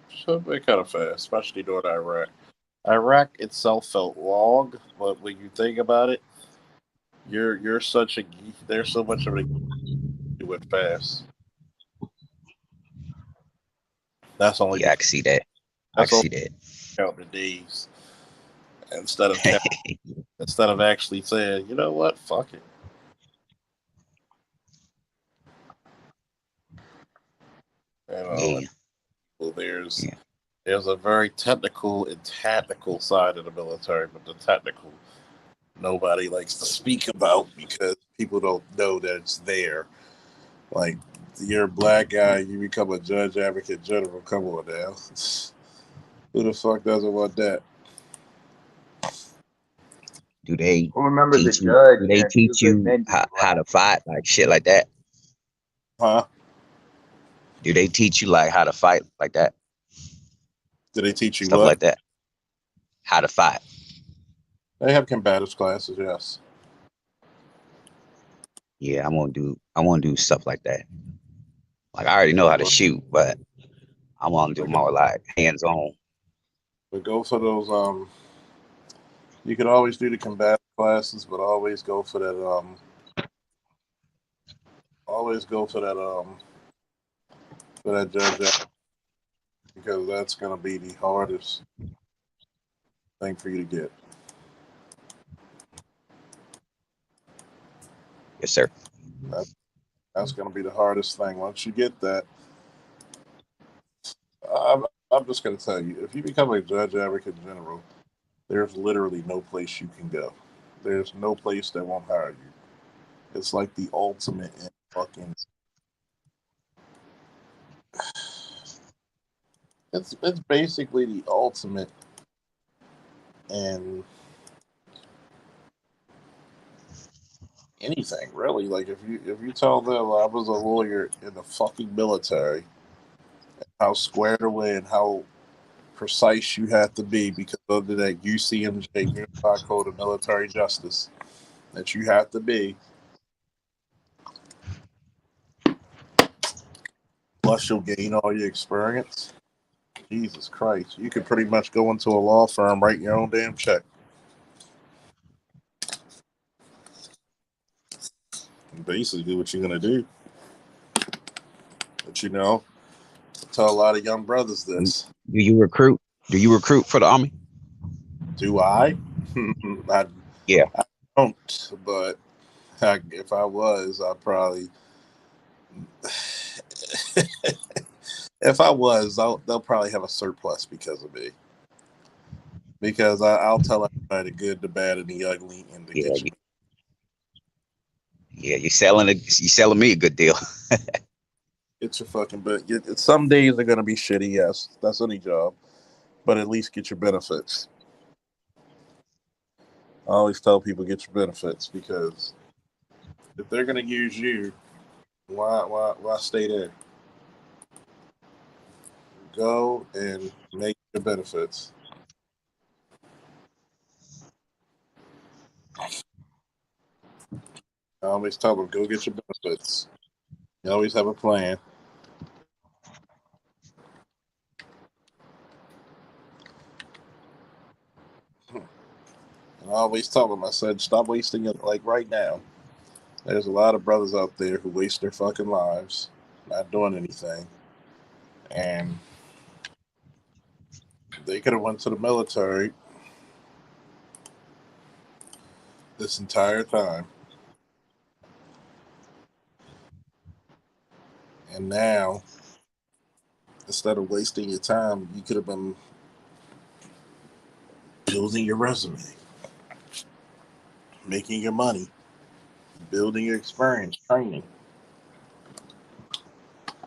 should be kind of fast, especially during Iraq. Iraq itself felt long, but when you think about it, you're such a geek. There's so much of it you went fast. That's only Yeah, I because can see that. I that's can only see that. counting the days instead of actually saying, you know what, fuck it. You know, Yeah, well, there's yeah. there's a very technical and tactical side of the military, but the technical nobody likes to speak about because people don't know that it's there. Like you're a black guy, you become a judge, advocate, general. Come on now, who the fuck doesn't want that? Do they Who remembers a teach you? judge Do and they a few teach good you men being how black? to fight, like shit like that? Huh? Do they teach you like how to fight like that, Do they teach you stuff what? like that? How to fight? They have combatives classes, yes. Yeah, I want to do stuff like that. Like I already know how to shoot, but I want to do But go, more like hands on. but go for those. You could always do the combative classes, but always go for that. Always go for that judge because that's gonna be the hardest thing for you to get. Yes, sir. That, that's gonna be the hardest thing. Once you get that, I'm, I'm just gonna tell you, if you become a judge, advocate, general, there's literally no place you can go. There's no place that won't hire you. It's like the ultimate in fucking. It's basically the ultimate in anything really. Like if you tell them I was a lawyer in the fucking military, how squared away and how precise you have to be because of that UCMJ Unified Code of Military Justice that you have to be. Plus, you'll gain all your experience. Jesus Christ, you could pretty much go into a law firm, write your own damn check. Basically, what you're gonna do. But you know, Tell a lot of young brothers this. Do you recruit? Do you recruit for the army? Do I? I Yeah. don't, but if I was, I'd probably. If I was, they'll probably have a surplus because of me. Because I'll tell everybody the good, the bad, and the ugly, and to Yeah. get you. Yeah. You're selling me a good deal. Get your fucking. But some days are gonna be shitty. Yes, that's any job. But at least get your benefits. I always tell people get your benefits because if they're gonna use you, why stay there? Go and make your benefits. I always tell them go get your benefits. You always have a plan. And I always tell them, I said, stop wasting it. Like right now, there's a lot of brothers out there who waste their fucking lives not doing anything, and they could have went to the military this entire time, and now instead of wasting your time, you could have been building your resume, making your money, building your experience, training.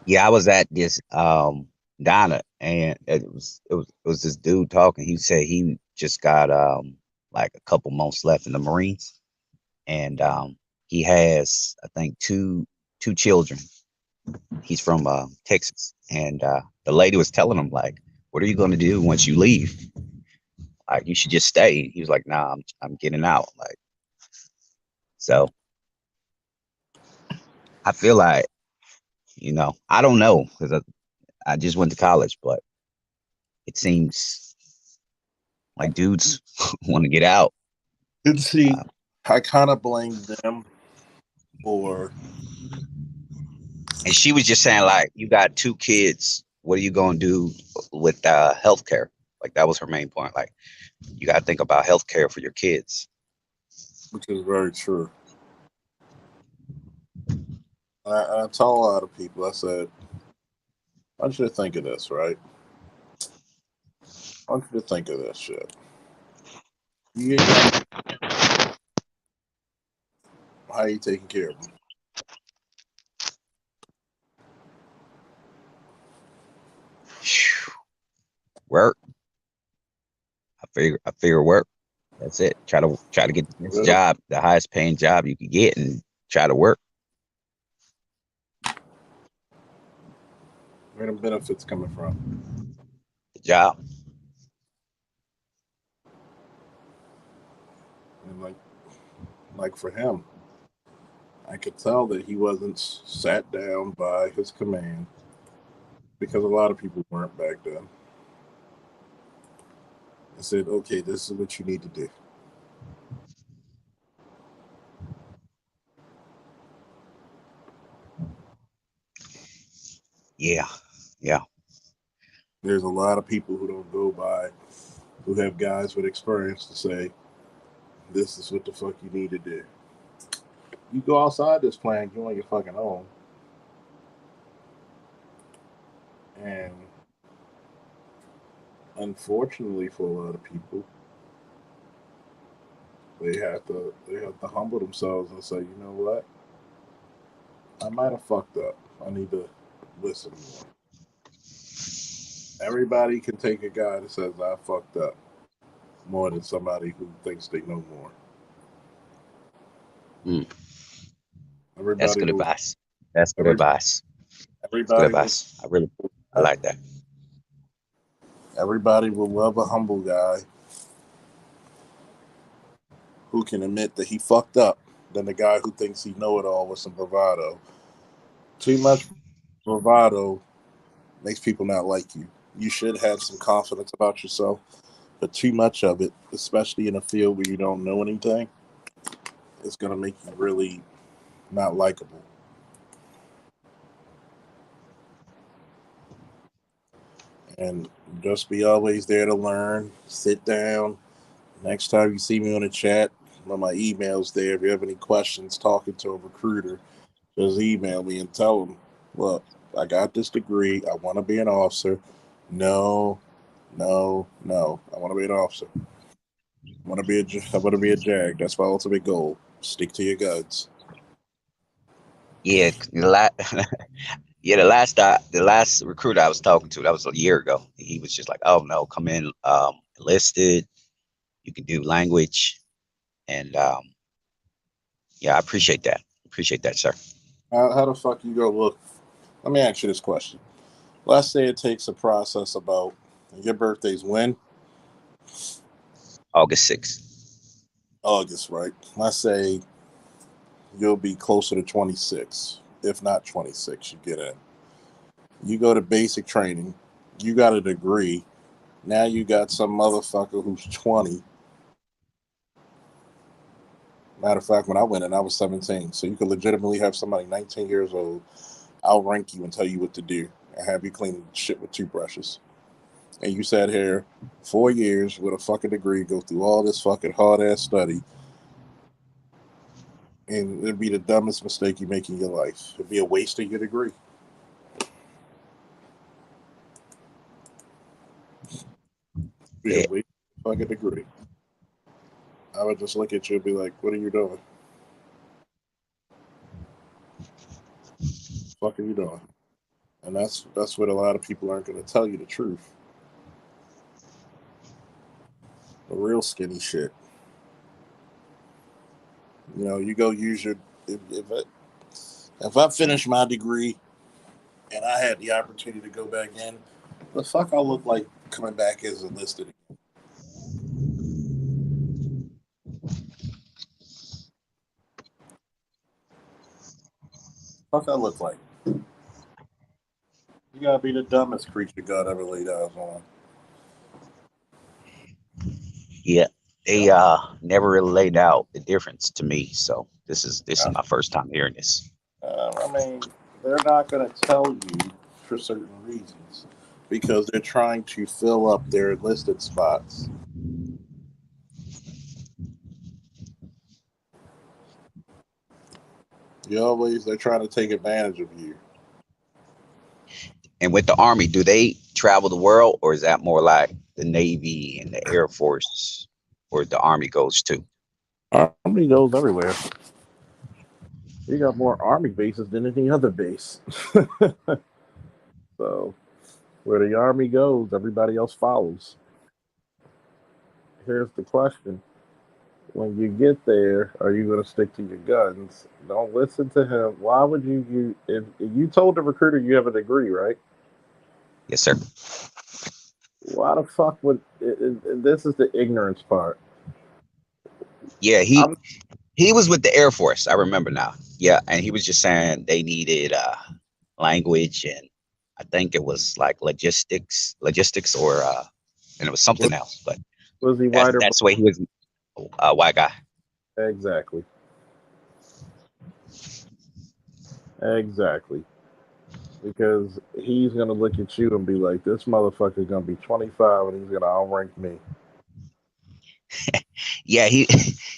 Yeah, I was at this Ghana, and it was this dude talking. He said he just got like a couple months left in the Marines, and he has, I think, two children. He's from Texas, and the lady was telling him like, "What are you going to do once you leave? Like, you should just stay." He was like, "Nah, I'm getting out." Like, so I feel like, I don't know because I just went to college, but it seems like dudes want to get out. And see, Uh, I kind of blame them for. and she was just saying like, "You got two kids. What are you going to do with healthcare?" Like that was her main point. Like, you got to think about healthcare for your kids. Which is very true. I tell a lot of people, I said, I want you to think of this, right? I want you to think of this shit. You get young, how are you taking care of them? Work. I figure work. That's it. Try to get this Really? job, the highest paying job you could get, and try to work Where the benefits coming from? the job. And like for him, I could tell that he wasn't sat down by his command because a lot of people weren't back then. I said, okay, this is what you need to do. Yeah, yeah, There's a lot of people who don't go by, who have guys with experience to say, this is what the fuck you need to do. You go outside this plan, you're on your fucking own. And unfortunately for a lot of people, they have to humble themselves and say, you know what? I might have fucked up. I need to listen more. Everybody can take a guy that says I fucked up more than somebody who thinks they know more. mm, that's Everybody good will. advice. That's good Every, advice. It's good everybody will. advice. I like that. Everybody will love a humble guy who can admit that he fucked up than the guy who thinks he know it all with some bravado. Too much bravado makes people not like you. You should have some confidence about yourself, but too much of it, especially in a field where you don't know anything, is going to make you really not likable. And just be always there to learn. Sit down. Next time you see me on the chat, my email's there. If you have any questions talking to a recruiter, just email me and tell them, look, I got this degree. I want to be an officer. No, no, no. I want to be an officer. I want to be a JAG. That's my ultimate goal. Stick to your guns. Yeah, yeah. The last recruiter I was talking to, that was a year ago. He was just like, "Oh no, come in, enlisted. You can do language." And yeah, I appreciate that. Appreciate that, sir. How the fuck you go look? Let me ask you this question. Let's say it takes a process about your birthday's when? August 6th. August, right? Let's say you'll be closer to 26, if not 26. You get in. You go to basic training. You got a degree. Now you got some motherfucker who's 20. Matter of fact, when I went in, I was 17. So you could legitimately have somebody 19 years old outrank you and tell you what to do and have you clean shit with toothbrushes. And you sat here 4 years with a fucking degree, go through all this fucking hard ass study, and it'd be the dumbest mistake you make in your life. It'd be a waste of your degree. It'd be Yeah, a waste of your fucking degree. I would just look at you and be like, what are you doing? What are you doing? And that's what a lot of people aren't going to tell you the truth. The real skinny shit. You know, you go use your if I finish my degree and I had the opportunity to go back in, the fuck I look like coming back as enlisted. Fuck I look like. You gotta be the dumbest creature God ever laid eyes on. yeah. They never really laid out the difference to me. So this is my first time hearing this. I mean, they're not gonna tell you for certain reasons because they're trying to fill up their enlisted spots. They're trying to take advantage of you. And with the Army, do they travel the world, or is that more like the Navy and the Air Force, where the Army goes to? Army goes everywhere. You got more army bases than any other base. So where the army goes, everybody else follows. Here's the question. When you get there, are you going to stick to your guns? Don't listen to him. Why would if you told the recruiter you have a degree, right? Yes, sir. Why the fuck would this is the ignorance part. Yeah, I'm he was with the Air Force. I remember now. Yeah, and he was just saying they needed language, and I think it was like logistics, or and it was something else. But was he that's white or that's the way he was. A white guy. black? Exactly. Because he's gonna look at you and be like, "This motherfucker's gonna be 25 and he's gonna outrank me." Yeah, he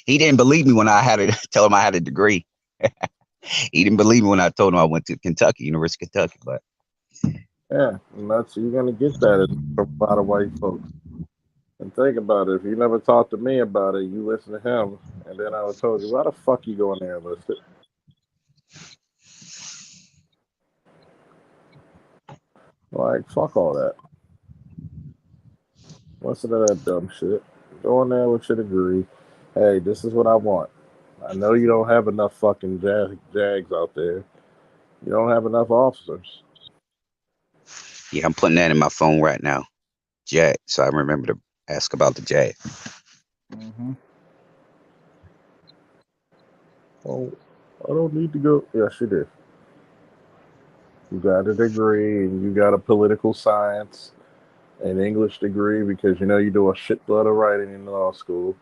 didn't believe me when I had to tell him I had a degree. He didn't believe me when I told him I went to Kentucky, University of Kentucky. But Yeah, and that's you're gonna get that from a lot of white folks. And think about it. If you never talked to me about it, you listen to him, and then I would told you, why the fuck you going there enlisted? Like, fuck all that. Listen to that dumb shit. Go in there with your degree. Hey, this is what I want. I know you don't have enough fucking jags out there. You don't have enough officers. yeah, I'm putting that in my phone right now. Jag. So I remember to ask about the Jag. Mm-hmm. Oh, I don't need to go. Yes, you did. You got a degree, and you got a political science an English degree because you know you do a shit ton of writing in law school.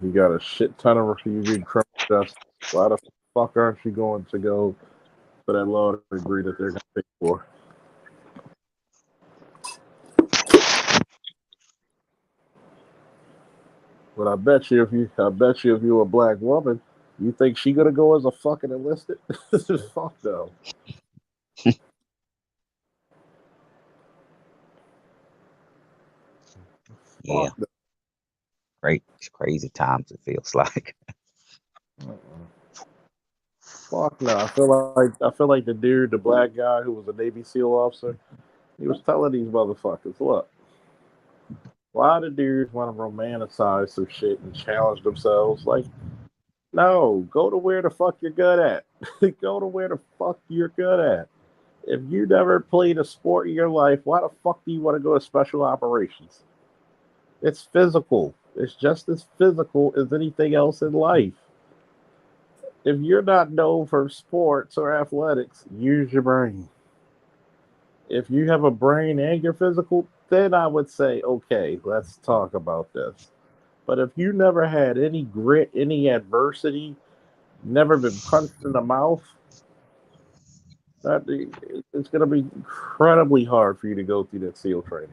You got a shit ton of you read criminal justice. Why the fuck aren't you going to go for that law degree that they're going to pay for? But I bet you if you're a black woman, you think she gonna go as a fucking enlisted? Fuck no. Yeah, Fuck no. great, crazy times. It feels like. Uh-uh. Fuck no. I feel like the dude, the black guy who was a Navy SEAL officer, he was telling these motherfuckers, look, why do dudes want to romanticize some shit and challenge themselves? Like, no, go to where the fuck you're good at. Go to where the fuck you're good at. If you never played a sport in your life, why the fuck do you want to go to special operations? It's physical. It's just as physical as anything else in life. If you're not known for sports or athletics, use your brain. If you have a brain and you're physical, then I would say, okay, let's talk about this. But if you never had any grit, any adversity, never been punched in the mouth, that it's going to be incredibly hard for you to go through that SEAL training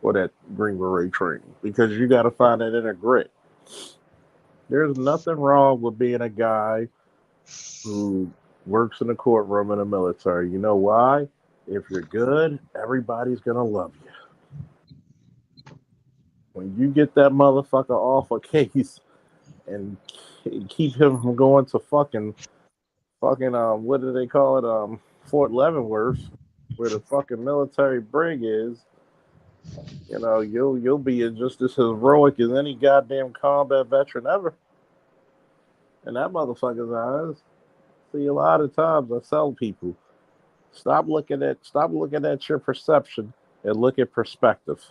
or that Green Beret training because you got to find that inner grit. There's nothing wrong with being a guy who works in the courtroom in the military. You know why? If you're good, everybody's going to love you. When you get that motherfucker off a case and keep him from going to fucking what do they call it, Fort Leavenworth, where the fucking military brig is, you'll be just as heroic as any goddamn combat veteran ever in that motherfucker's eyes. See, a lot of times I tell people, stop looking at your perception and look at perspective.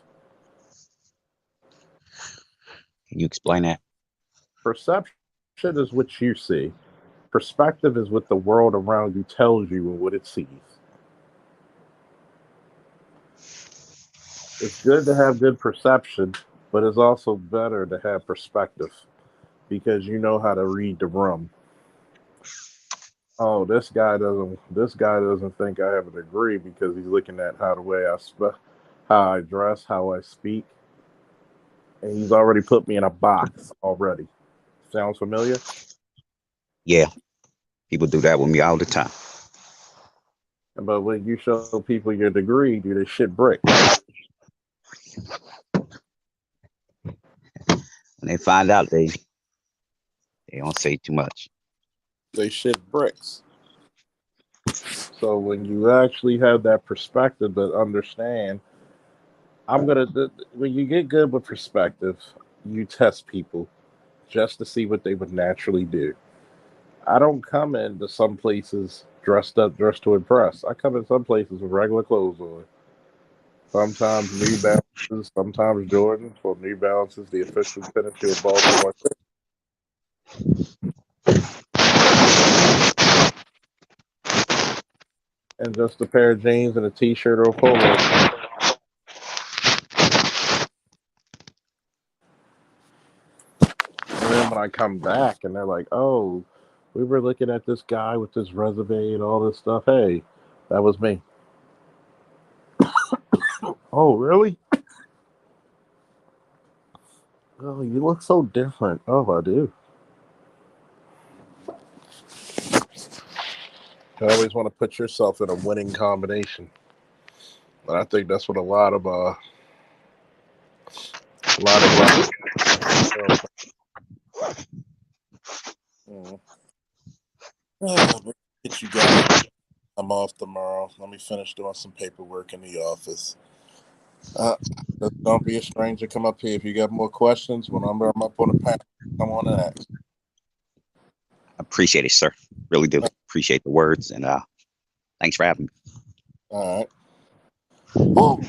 Can you explain that? Perception is what you see. Perspective is what the world around you tells you and what it sees. It's good to have good perception, but it's also better to have perspective because you know how to read the room. Oh, this guy doesn't think I have a degree because he's looking at how the way how I dress, how I speak, and he's already put me in a box already. Sounds familiar? Yeah, people do that with me all the time. But when you show people your degree, do they shit bricks? When they find out, they don't say too much. They shit bricks. So when you actually have that perspective that understand, when you get good with perspective, you test people just to see what they would naturally do. I don't come into some places dressed up just to impress. I come in some places with regular clothes on. Sometimes New Balances, sometimes Jordans. Well, New Balances, the official finisher of Baltimore. And just a pair of jeans and a t-shirt or a polo. And then when I come back and they're like, oh, we were looking at this guy with this resume and all this stuff. Hey, that was me. Oh, really? Oh, you look so different. Oh, I do. You always want to put yourself in a winning combination. And I think that's what a lot of mm. Get you guys. I'm off tomorrow. Let me finish doing some paperwork in the office. Uh, don't be a stranger. Come up here if you got more questions. When I'm up on the panel, come on and ask. Appreciate it, sir. Really do appreciate the words, and thanks for having me. All right. Woo!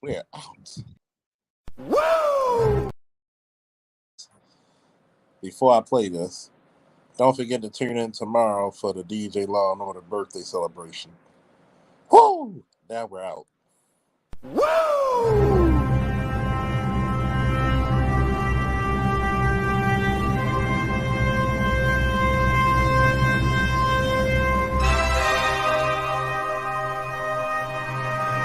We're out. Woo! Before I play this, don't forget to tune in tomorrow for the DJ Law and Order birthday celebration. Woo! Now we're out.